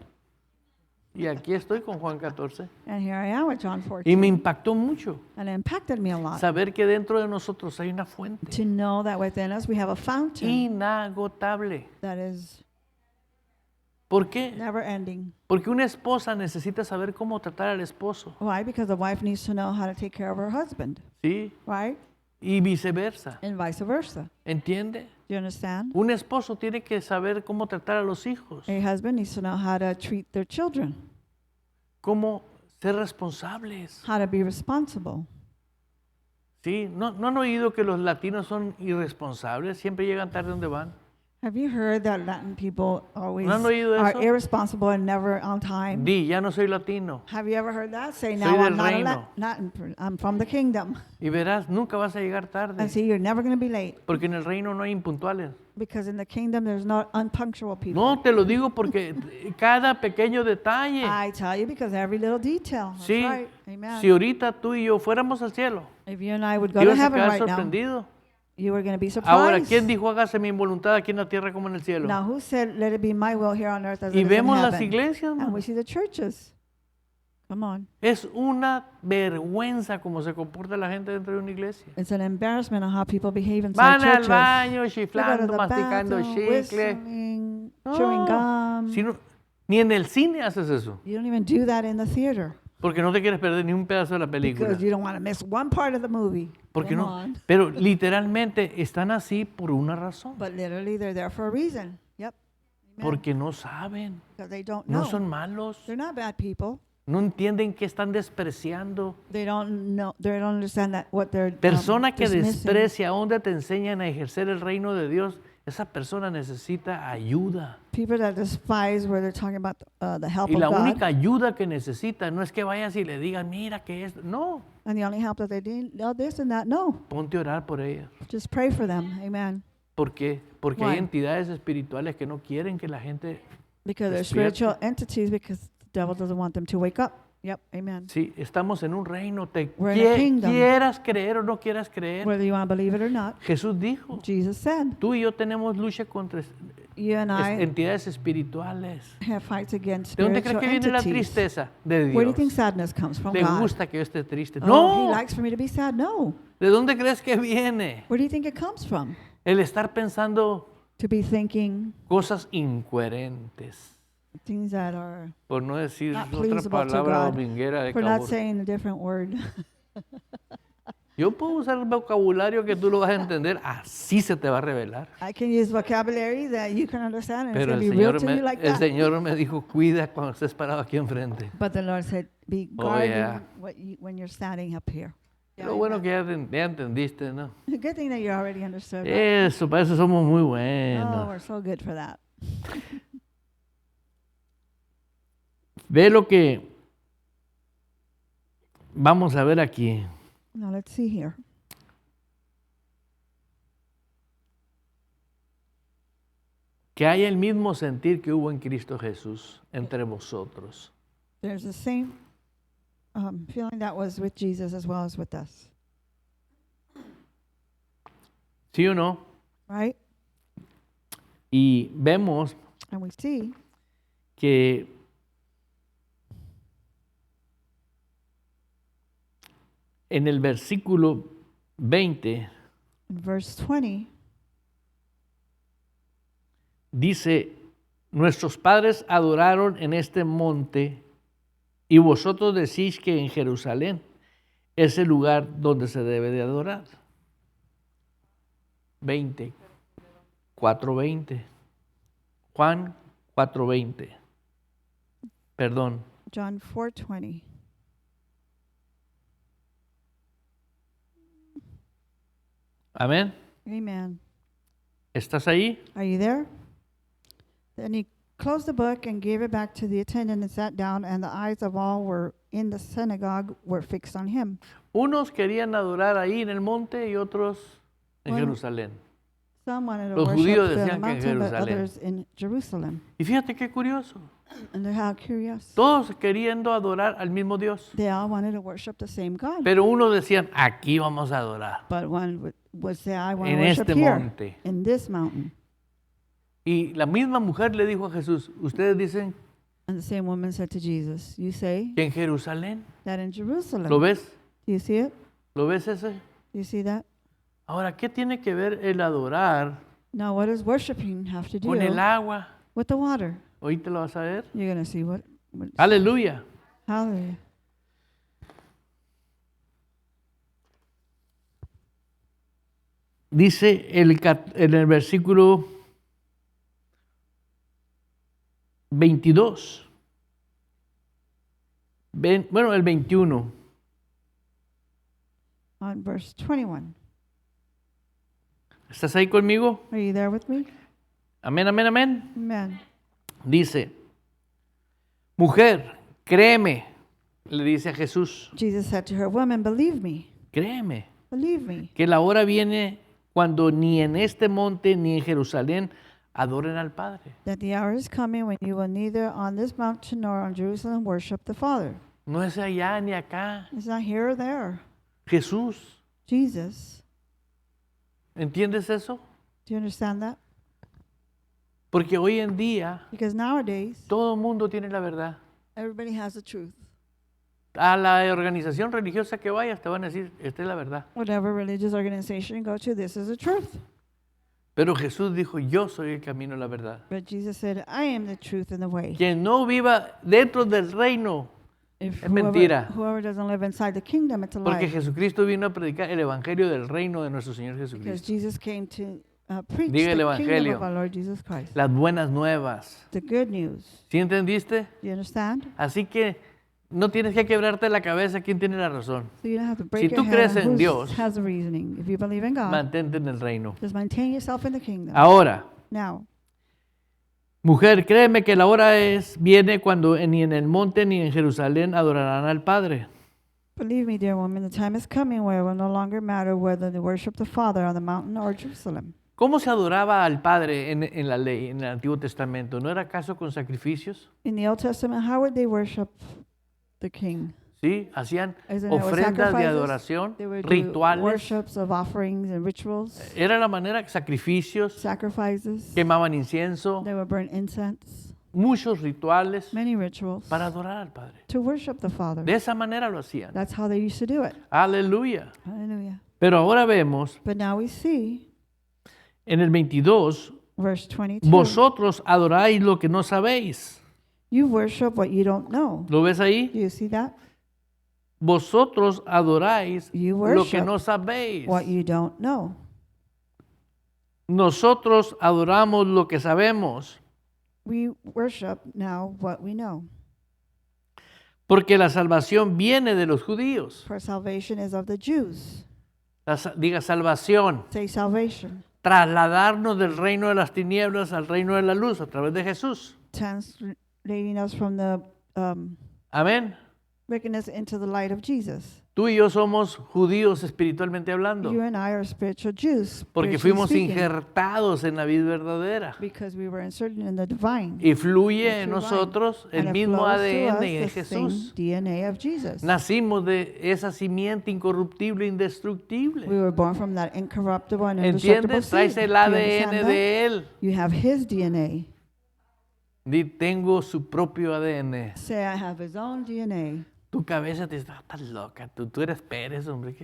Y aquí estoy con Juan 14. And here I am with John Y me 14. impactó mucho And it impacted me a lot saber que dentro de nosotros hay una fuente to know that within us we have a fountain inagotable. that is ¿Por qué? never ending. Porque una esposa necesita saber cómo tratar al esposo, Why? Because the wife needs to know how to take care of her husband, ¿sí? right? Y viceversa. And vice versa. ¿Entiende? Do you understand? Un esposo tiene que saber cómo tratar a los hijos, A husband needs to know how to treat their children, cómo ser responsables. how to be responsible. ¿Sí? ¿No han oído que los latinos son irresponsables? Siempre llegan tarde donde van. Have you heard that Latin people always ¿No han oído are eso? irresponsible and never on time? Di, ya no soy latino. Have you ever heard that? Say, Soy now del I'm not a reino. Latin, I'm from the kingdom. Y verás, nunca vas a llegar tarde. And see, you're never going to be late Porque en el reino no hay impuntuales. because in the kingdom there's not unpunctual people. No, te lo digo porque cada pequeño detalle. I tell you because every little detail. That's Sí, right. Amen. si ahorita tú y yo fuéramos al cielo, If you and I would go te to ibas a heaven quedar right now, sorprendido. you were going to be Ahora, surprised. ¿quién dijo hágase mi voluntad aquí en la tierra como en el cielo? Now, who said, let it be my will here on earth as Y it is in vemos las heaven? iglesias, And ¿no? we see the churches. Come on. Es una vergüenza cómo se comporta la gente dentro de una iglesia. It's an embarrassment on how people behave inside Van al churches. baño, They go to chiflando, the masticando bathroom, chicle. whistling, chewing No, gum. si no- ni en el cine haces eso. You don't even do that in the theater Porque no te quieres perder ni un pedazo de la película. because you don't want to miss one part of the movie. Porque Come no. on. Pero literalmente están así por una razón. But literally, they're there for a reason. Yep. Amen. Porque no saben. Because they don't No know. son malos. They're not bad people. No entienden que están despreciando. They don't know. They don't understand that what they're Persona que dismissing. desprecia, donde te enseñan a ejercer el reino de Dios, esa persona necesita ayuda. People that despise where they're talking about the help Y of la God. única ayuda que necesita no es que vayas y le digas, mira que es. No, And the only help that they need, oh, this and that. No, ponte a orar por ella. just pray for them. Amen. ¿Por qué? Porque Why? hay entidades espirituales que no quieren que la gente. Because they're Despierte. spiritual entities because the devil doesn't want them to wake up. Yep. Amen. Sí, estamos en un reino. Te We're in a kingdom. quieras creer o no quieras creer. Whether you want to believe it or not, Jesús dijo, Jesus said, tú y yo tenemos lucha contra you and I entidades espirituales. have fights against ¿De dónde crees spiritual que viene la entities. tristeza? De Where do you Dios. think sadness comes from? ¿Le God. gusta que yo esté triste? Oh, No. he likes for me to be sad. No. ¿De dónde crees que viene? Where do you think it comes from? El estar pensando To be thinking cosas incoherentes. things that are, Por no decir Not otra pleasable to palabra God. dominguera de for not cabor. saying a different word. Yo puedo usar el vocabulario que tú lo vas a entender, así se te va a revelar. I can use vocabulary that you can understand and Pero it's el going to be real Señor, to you like el that. Señor me dijo, cuida cuando estés parado aquí enfrente. But the Lord said, be Oh, guarding yeah. when you're standing up here. Yeah, Lo bueno amen. que ya entendiste, ¿no? Good thing that you already understood. that. Eso, para eso somos muy Oh, buenos. we're so good for that. Ve lo que vamos a ver aquí. Now let's see here. Que haya el mismo sentir que hubo en Cristo Jesús entre vosotros. There's the same feeling that was with Jesus as well as with us, ¿Sí o no? right? Y vemos And we see que en el versículo 20, In verse 20, dice, nuestros padres adoraron en este monte y vosotros decís que en Jerusalén es el lugar donde se debe de adorar. 20, 4:20. Juan 4:20. Perdón. John 4:20. Amén. Amen. ¿Estás ahí? Are you there? Then he closed the book and gave it back to the attendant and sat down, and the eyes of all were in the synagogue were fixed on him. Unos querían adorar ahí en el monte y otros en Bueno. Jerusalén. Some wanted to Los worship judíos there on the decían que en mountain, but Jerusalén. others in Jerusalem. Y fíjate qué curioso. And they're how curious. Todos queriendo adorar al mismo Dios. They all wanted to worship the same God. Pero unos decían, aquí vamos a adorar, But one would say, I want to en worship este here, monte. in this mountain. Y la misma mujer le dijo a Jesús, ustedes dicen And the same woman said to Jesus, you say que en Jerusalén. that in Jerusalem. ¿Lo ves? Do you see it? ¿Lo ves ese? Do you see that? Ahora, ¿qué tiene que ver el adorar Now, what does worshiping have to do con el agua? with the water? Ahorita lo vas a ver. You're going to see what Aleluya. hallelujah. Dice en el versículo 22. Bueno, el 21. On verse 21. ¿Estás ahí conmigo? Are you there with me? Amén, amén, amén. Amen. Dice, mujer, créeme, le dice a Jesús, Jesus said to her, woman, believe me, créeme, que la hora viene cuando ni en este monte ni en Jerusalén adoren al Padre. that the hour is coming when you will neither on this mountain nor on Jerusalem worship the Father. No es allá ni acá. It's not here or there. Jesús, Jesus. ¿entiendes eso? Do you understand that? Porque hoy en día Because nowadays, todo el mundo tiene la verdad. everybody has the truth. A la organización religiosa que vayas te van a decir, esta es la verdad. Whatever religious organization you go to, this is the truth. Pero Jesús dijo, yo soy el camino y la verdad. But Jesus said, I am the truth and the way. Quien no viva dentro del reino, If es mentira. whoever doesn't live inside the kingdom, it's a Porque lie. Jesucristo vino a predicar el evangelio del reino de nuestro Señor Because Jesucristo. Jesus came to preach Diga el the kingdom evangelio. of our Lord Jesus Christ. Las buenas nuevas. The good news. ¿Sí entendiste? Do you understand? Así que no tienes que quebrarte la cabeza quién tiene la razón. So you don't have to break Si your tú head crees on en who Dios, has the reasoning. If you believe in God, Mantente en el reino. just maintain yourself in the kingdom. Ahora, Now, mujer, créeme que la hora viene cuando ni en el monte ni en Jerusalén adorarán al Padre. believe me, dear woman, the time is coming where it will no longer matter whether they worship the Father on the mountain or Jerusalem. ¿Cómo se adoraba al Padre en la ley, en el Antiguo Testamento? ¿No era acaso con sacrificios? In the Old Testament, how would they worship the King? Sí, hacían Isn't it with ofrendas de sacrifices? adoración, They would do rituales. worships of offerings and rituals, Era la manera, sacrificios, sacrifices. quemaban incienso, They would burn incense, muchos rituales many rituals para adorar al Padre. to worship the Father. De esa manera lo hacían. That's how they used to do it. Aleluya. Hallelujah. Pero ahora vemos But now we see, en el 22, verse 22, vosotros adoráis lo que no sabéis. you worship what you don't know. ¿Lo ves ahí? Do you see that? Vosotros adoráis You lo que worship no sabéis. what you don't know. Nosotros adoramos lo que sabemos, We worship now what we know. porque la salvación viene de los judíos. For salvation is of the Jews. Diga salvación. Say salvation. Trasladarnos del reino de las tinieblas al reino de la luz a través de Jesús. Translating us from the Amén. wickedness into the light of Jesus. Tú y yo somos judíos espiritualmente hablando, You and I are spiritual Jews. porque spiritually fuimos speaking, injertados en la vida verdadera. because we were inserted in the divine. Y fluye the en true nosotros vine. el And it mismo flows to ADN us de the Jesús. same DNA of Jesus. Nacimos de esa simiente incorruptible, We indestructible. were born from that incorruptible and indestructible ¿Entiendes? seed. Traes Do el you ADN understand that? de Él. You have His DNA. Tengo su propio ADN. Say, I have His own DNA. Tu cabeza te dice, estás loca, tú eres Pérez, hombre.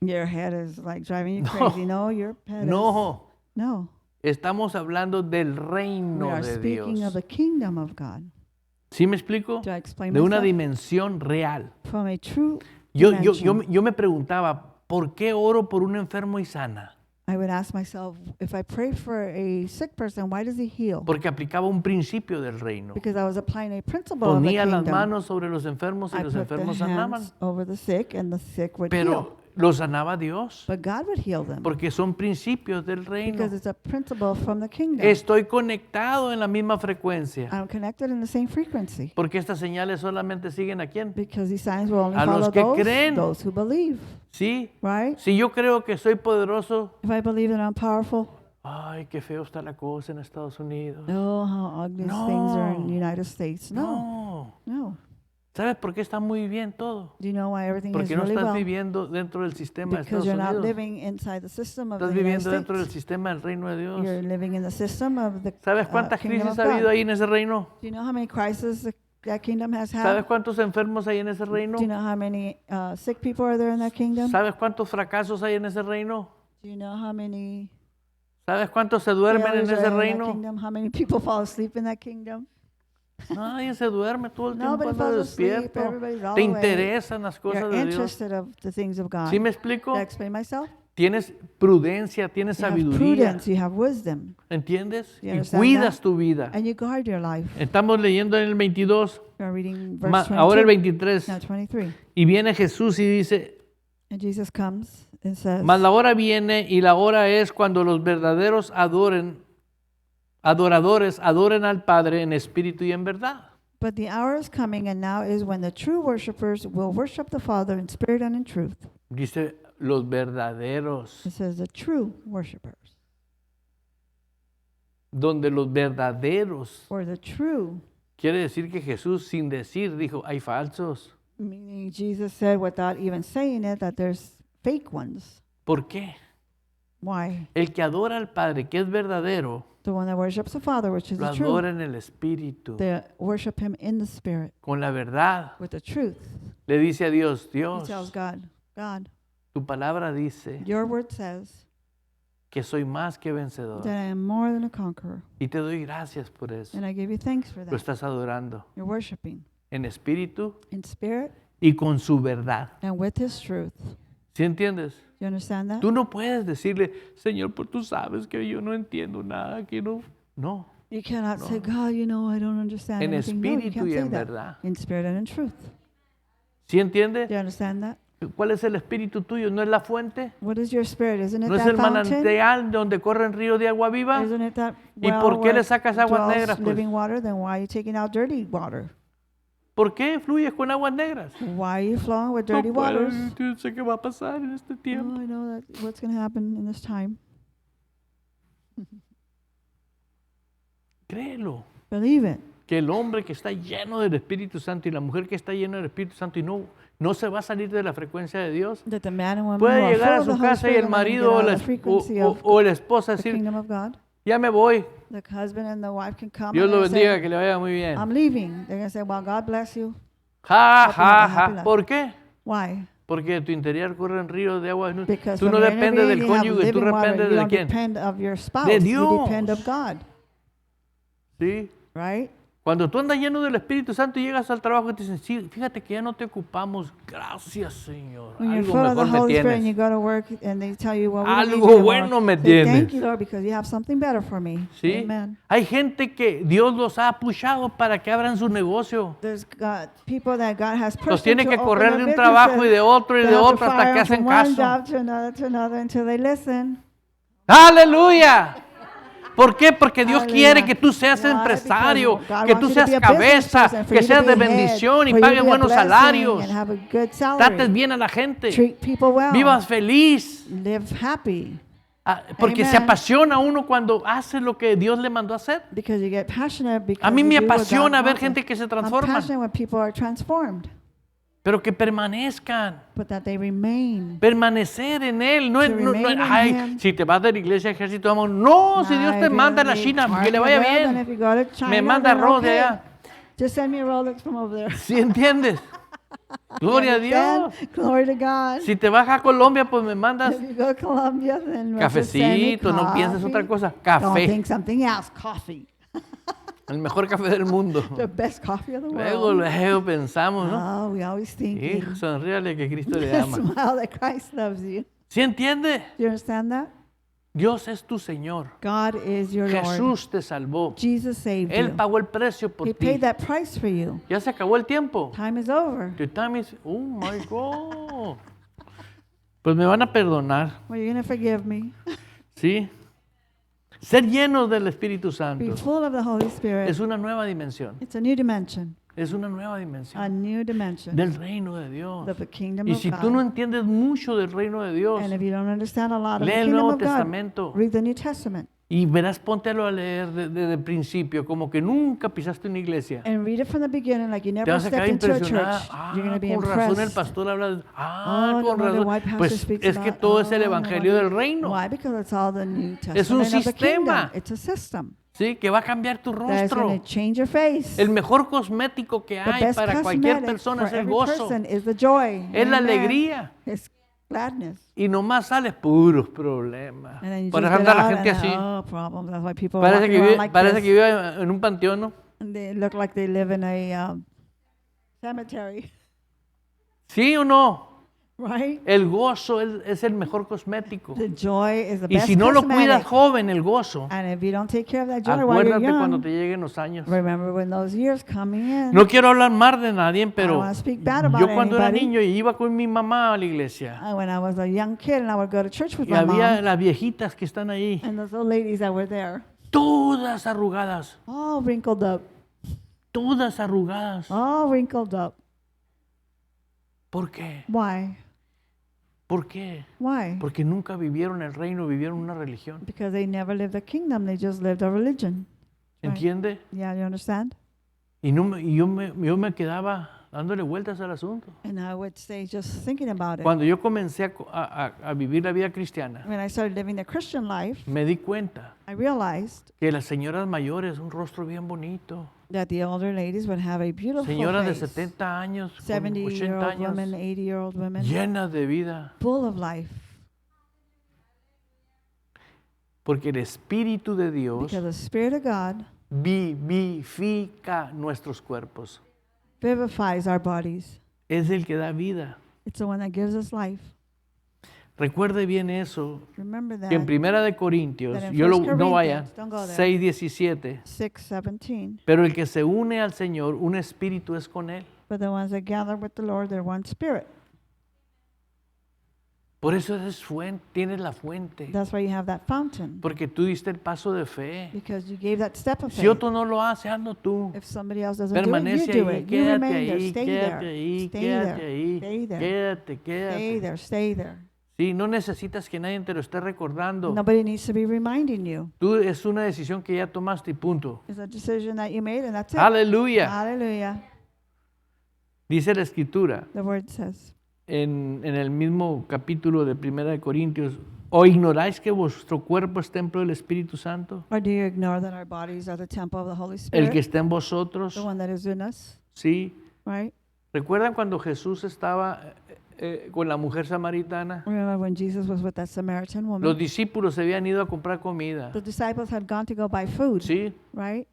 Your head is like driving you crazy. No, your head is. No, No. estamos hablando del We reino are de speaking Dios. of the kingdom of God. ¿Sí me explico? Do I explain De una myself? dimensión real. From a true Yo dimension. me preguntaba, ¿por qué oro por un enfermo y sana? I would ask myself, if I pray for a sick person, why does he heal? Porque aplicaba un principio del reino. Because I was applying a principle of the Ponía las kingdom. manos sobre los enfermos y I los put the enfermos sanaban. hands over the sick and the sick would heal. Pero los sanaba Dios. But God would heal them Porque son principios del reino. because it's a principle from the kingdom. Estoy conectado en la misma frecuencia. I'm connected in the same frequency. Porque estas señales solamente siguen a quién. Because these signs will only A los follow que those, creen. those who believe, ¿Sí? right? Si yo creo que soy poderoso, If I believe that I'm powerful, ay, qué feo está la cosa en Estados Unidos. oh, how ugly things are in the United States. No, No. no. ¿Sabes por qué está muy bien todo? Do you know why everything is Porque no really estás well? viviendo dentro del sistema de Because Estados you're not Unidos. living inside the system of Estás the United viviendo dentro del States. sistema del reino de Dios. You're living in the system of the ¿Sabes cuántas kingdom crisis of ha habido God. ahí en ese reino? Do you know how many crises that kingdom has ¿Sabes had? cuántos enfermos hay en ese reino? Do you know how many sick people are there in that kingdom? ¿Sabes cuántos fracasos hay en ese reino? Do you know how many ¿Sabes cuántos se duermen en failures are ese in that reino? kingdom? How many people fall asleep in that kingdom? Nadie se duerme, todo el tiempo Nobody anda falls asleep, despierto. everybody's all Te awake. interesan las cosas You're de Dios. interested of the things of God. ¿Sí me explico? Did I explain myself? Tienes prudencia, tienes You have sabiduría, prudence, you have wisdom, ¿entiendes? You Y understand cuidas that? tu vida. and you guard your life. Estamos leyendo en el 22, You're reading verse 22, ahora el 23. now 23. Y viene Jesús y dice, And Jesus comes and says, mas la hora viene y la hora es cuando los verdaderos adoradores adoren al Padre en espíritu y en verdad. but the hour is coming, and now is when the true worshipers will worship the Father in spirit and in truth. Dice los verdaderos, It says the true worshipers, donde los verdaderos, or the true, quiere decir que Jesús sin decir dijo, hay falsos. meaning Jesus said without even saying it that there's fake ones. ¿Por qué? Why? El que adora al Padre, que es verdadero, The one that worships the Father, which is lo the true, adora en el espíritu, they worship Him in the spirit con la verdad. with the truth. Le dice a Dios, He Dios, tells God, God, tu palabra dice your word says que soy más que vencedor. that I am more than a conqueror, Y te doy gracias por eso. and I give you thanks for Lo that. estás adorando You're worshiping en espíritu in spirit y con su verdad. and with His truth. ¿Sí entiendes? You understand that? Tú no puedes decirle, Señor, pues tú sabes que yo no entiendo nada, que no. No, You cannot say, God, you know, I don't understand en anything. No, you espíritu can't y say en that. verdad. In spirit and in truth. ¿Sí entiendes? Do you understand that? ¿Cuál es el espíritu tuyo? ¿No es la fuente? What is your spirit? Isn't it ¿No es that el fountain? manantial donde corren ríos de agua viva? Isn't it that ¿Y well por qué where le sacas aguas dwells negras, pues? living water? Then why are you taking out dirty water? ¿Por qué fluyes con aguas negras? Why are you flowing with No dirty puedo, waters? yo sé qué va a pasar en este Oh, tiempo. I know that what's going to happen in this time. Créelo. Believe it. Que el hombre que está lleno del Espíritu Santo y la mujer que está llena del Espíritu Santo y no se va a salir de la frecuencia de Dios, That the man and woman who puede are llegar a full su of the Holy casa y Spirit el and then get marido out o of la, the frequency of o la esposa the decir, kingdom of God. ya me voy, The husband and the wife can come Dios and lo they're bendiga, say, que le vaya muy bien. I'm leaving. They're going to say, well, God bless you. Ja, Happy ja, life, happy ja. life. ¿Por qué? Why? Porque de tu interior corren ríos de agua. Because Tú from no your dependes inner del being, you have cónyuge, tú living water. dependes You de don't quién. depend of your spouse. De You depend Dios. of God, ¿Sí? right? Cuando tú andas lleno del Espíritu Santo y llegas al trabajo y te dicen, sí, fíjate que ya no te ocupamos. Gracias, Señor. When you're Algo full of the mejor me Holy Spirit and you tienes. go to work and they tell you, well, we don't need Algo you anymore. bueno me Say, tienes. thank you, Lord, because you have something better for me. ¿Sí? Amen. Hay gente que Dios los ha pushado para que abran su negocio. There's people that God has Los pushed tiene to que open correr their de un trabajo y de otro y They de have to otro hasta fire que them hacen from one caso. job to another until they listen. ¡Aleluya! ¿Por qué? Porque Dios Hallelujah. quiere que tú seas Why? empresario, Because God que wants tú you to seas be a business cabeza, person, for que you to seas be de head, bendición y for you to pagues be a buenos blessing salarios. and have a good salary. Trates bien a la gente. Treat people well. Vivas feliz. Live happy. Porque se Amen. apasiona uno cuando hace lo que Dios le mandó a hacer. Because you get passionate because A mí you me do what apasiona God ver wants. gente que se I'm transforma, passionate when people are transformed, pero que permanezcan. but that they remain. Permanecer en Él. No, To no, remain in ay, Him. si te vas de la iglesia, ejército, vamos. No, si Dios te manda a la China, que le vaya bien. Me manda arroz de allá. Just send me a Rolex from over there. ¿Sí entiendes? Gloria a Understand? Dios. Glory to God. Si te vas a Colombia, pues me mandas If you go to Colombia, then represent me cafecito, no pienses coffee. otra cosa. Don't Café, think something else. Coffee. el mejor café del mundo. The best coffee of the Luego, world. luego pensamos, ¿no? Oh, we always think. Hijo, sonríale que Cristo le ama. Smile that Christ loves you. ¿Sí entiende? Do you understand that? Dios es tu Señor. God is your Lord. Jesús te salvó. Jesus saved Él you. pagó el precio por He ti. paid that price for you. Ya se acabó el tiempo. Time is over. The time is, oh my God. Pues me van a perdonar, Well, you're going to forgive me. ¿sí? Ser llenos del Espíritu Be Santo full of the Holy Spirit. es una nueva dimensión. It's a new dimension. Es una nueva A dimensión new dimension del reino de Dios. of the kingdom Y of si God. tú no entiendes mucho del reino de Dios, And if you don't understand a lot of lee the el kingdom Nuevo of God, Testamento read the New Testament y verás, póntelo a leer desde el principio, como que nunca pisaste una iglesia. and read it from the beginning like you Te never vas a quedar stepped into a impresionada. church. Ah, You're going to be con razón el impressed. pastor habla de... Oh, no con wonder razón. why pastor Pues speaks es que about- todo es el no evangelio wonder- del reino. Why? Because it's all the New Testament Es un of the sistema. kingdom. It's a system ¿Sí? Que va a cambiar tu that is going rostro. to change your face. El mejor cosmético que The hay best para cualquier cosmetic persona for es el every gozo, person is the joy. es la Amen. alegría. It's gladness. Y nomás sales puros problemas. And then you Por just eso get anda la out gente and, así. oh, problems. That's why people are Parece walking que around vive, like parece this. que vive en un panteón, ¿no? And they look like they live in a cemetery, ¿Sí o no? right? El gozo es el mejor cosmético. The joy is the Y best si no lo cosmetic. cuidas joven, el gozo, And if you don't take care of that joy while you're acuérdate cuando young, te lleguen los años. remember when those years come in. No quiero hablar mal de nadie, pero wanna speak bad about yo cuando era anybody. niño iba con mi mamá a la iglesia. When I was a young kid and I would go to church with Y my había mom, las viejitas que están ahí, and those old ladies that were there, todas arrugadas, all wrinkled up, todas arrugadas. all wrinkled up. ¿Por qué? Why? ¿Por qué? Why? Porque nunca vivieron el reino, vivieron una religión. Because they never lived the kingdom, they just lived a religion. Right. ¿Entiende? Yeah, you understand? Y yo me quedaba dándole vueltas al asunto. And I would say, just thinking about it. Cuando yo comencé a vivir la vida cristiana, When I started living the Christian life, me di cuenta I realized que las señoras mayores, un rostro bien bonito, that the older ladies would have a beautiful señoras de face. 70 años, con 70-year-old 80 años, women, 80-year-old women, llenas de vida, full of life. porque el Espíritu de Dios Because the Spirit of God vivifica nuestros cuerpos. vivifies our bodies. Es el que da vida. It's the one that gives us life. Recuerde bien eso, Remember that. que en Primera de Corintios, that in 1 no vaya, Corinthians, don't go there. 6:17, 6:17. pero el que se une al Señor, un espíritu es con Él. But the ones that gather with the Lord, they're one spirit. Por eso tienes la fuente, That's why you have that fountain. porque tú diste el paso de fe. Because you gave that step of Si faith. otro no lo hace, hazlo tú. If somebody else doesn't do it, Permanece you do ahí, it. You quédate remain there. ahí, Stay quédate there. ahí, Stay quédate there. ahí, Stay there. quédate, Stay quédate. there. Stay there. Sí, no necesitas que nadie te lo esté recordando. Nobody needs to be reminding you. Tú es una decisión que ya tomaste y punto. It's a decision that you made, and that's it. Aleluya. Hallelujah. Dice la Escritura The word says. en el mismo capítulo de Primera de Corintios, ¿o ignoráis que vuestro cuerpo es templo del Espíritu Santo? Or do you ignore that our bodies are the temple of the Holy El que Spirit? está en vosotros, The one that is in us, sí. right? ¿Recuerdan cuando Jesús estaba con la mujer samaritana? Remember when Jesus was with that Samaritan Los woman? discípulos se habían ido a comprar comida. The disciples had gone to go buy food, ¿Sí? right?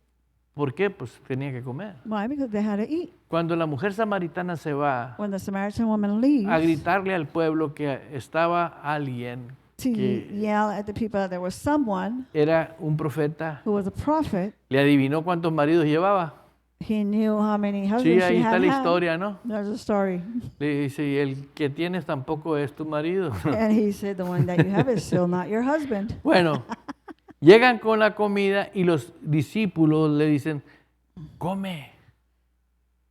¿Por qué? Pues tenía que comer. Why? Because they had to eat. Cuando la mujer samaritana se va When the Samaritan woman a leaves gritarle al pueblo que estaba alguien, to que yell at the people that there was someone era un profeta, who was a prophet, le adivinó cuántos maridos llevaba. he knew how many Sí, husbands ahí she está had la had. historia, ¿no? There's a story. Le dice, y el que tienes tampoco es tu marido. And he said, the one that you have is still not your husband. Bueno, llegan con la comida y los discípulos le dicen, come.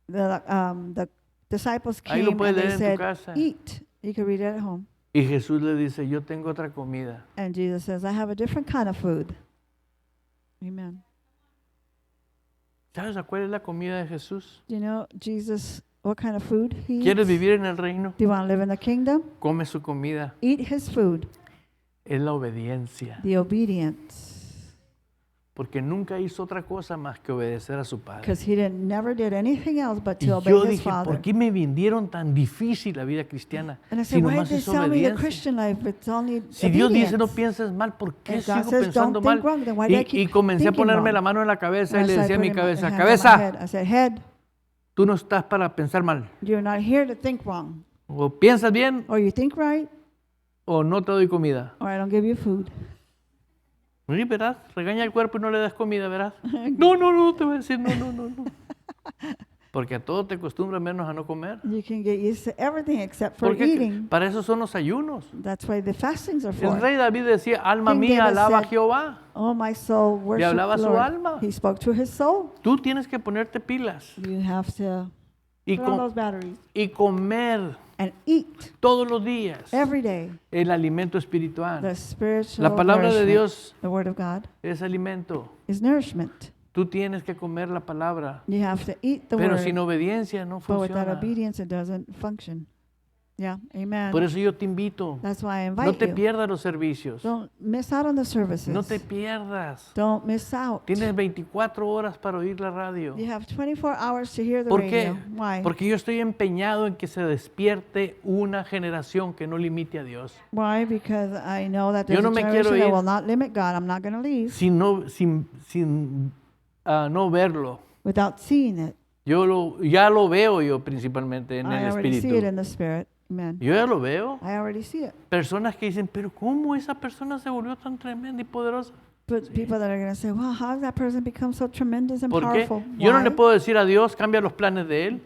The disciples Ahí lo came puedes and they leer en tu said, casa. eat. You can read it at home. Y Jesús le dice, yo tengo otra comida. And Jesus says, I have a different kind of food. Amen. ¿Sabes a cuál es la comida de Jesús? Do you know Jesus, what kind of food he ¿Quieres eats? vivir en el reino? Do you want to live in the kingdom? Come su comida. Eat his food, Es la obediencia. the obedience. porque nunca hizo otra cosa más que obedecer a su padre. Because he never did anything else but Y to obey yo his dije, father. ¿por qué me vendieron tan difícil la vida cristiana? And I Si said, why did nomás they es sell me the obediencia. Christian life? It's only Si Dios dice no obedience. pienses mal, ¿por qué If God sigo says, pensando "Don't mal? think wrong", then why do I keep Y comencé a thinking ponerme wrong? la mano en la cabeza y And I le decía a mi started putting my cabeza, hands on my head. cabeza, I said, head, tú no estás para pensar mal. you're not here to think wrong. O piensas bien Or you think right, o no te doy comida. or I don't give you food. Sí, ¿verdad? Regaña al cuerpo y no le das comida, ¿verdad? No, te voy a decir, no. Porque a todo te acostumbras menos a no comer. You can get used to everything except for Porque eating. para eso son los ayunos. That's why the fastings are El for. rey David decía, alma King mía, David alaba a said, Jehová. Oh, my soul, worship hablaba a the su Lord. alma. He spoke to his soul. Tú tienes que ponerte pilas You have to y, put on com- those batteries y comer and eat todos los días every day el alimento the espiritual. spiritual La palabra de nourishment. Dios The word of God es alimento. is nourishment. Tú tienes que comer la palabra. You have to eat the Pero word. sin obediencia no But without funciona. obedience, it doesn't function. Yeah, amen. Por eso yo te invito. That's why I No invite te you. pierdas los servicios. Don't miss out on the services. No te pierdas. Don't miss out. Tienes 24 horas para oír la radio. You have 24 hours to hear the ¿Por radio. qué? Why? Porque yo estoy empeñado en que se despierte una generación que no limite a Dios. Why? Because I know that Yo there's no a me quiero generation that ir. will not limit God. I'm not going to leave Sin no verlo. without seeing it. Ya lo veo yo principalmente en I el already see it espíritu. in the spirit. Amen. Yo ya lo veo. I already see it. Personas que dicen, pero ¿cómo esa persona se volvió tan tremenda y poderosa? But people that are going to say, well, how did that person become so tremendous and ¿Por qué? powerful? Yo no Why? le puedo decir a Dios, cambia los planes de Él.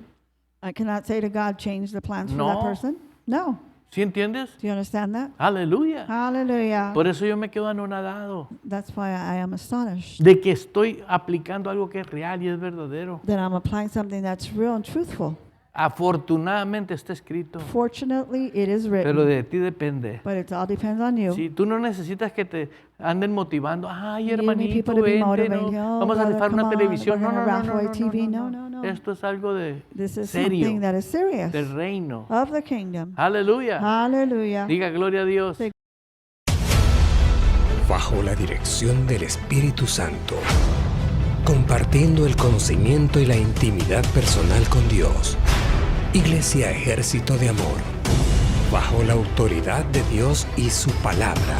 I cannot say to God, change the plans for No. that person. No. ¿Sí entiendes? Do you understand that? Aleluya. Hallelujah. Por eso yo me quedo anonadado That's why I am astonished de que estoy aplicando algo que es real y es verdadero. that I'm applying something that's real and truthful. Afortunadamente está escrito, Fortunately, it is pero written, de ti depende. but it all depends on you. Sí, tú no necesitas que te anden motivando. Ay, You need hermanito, people to be vente, motivating. ¿no? Oh, Vamos a brother, rifar come una on, televisión. we're No, gonna no, raffle no, a TV. no, No, no, no. Esto es algo de This is serio, something that is serious del reino. of the kingdom. Aleluya. Hallelujah. Diga gloria a Dios. Sí. Bajo la dirección del Espíritu Santo, compartiendo el conocimiento y la intimidad personal con Dios. Iglesia Ejército de Amor, bajo la autoridad de Dios y su palabra.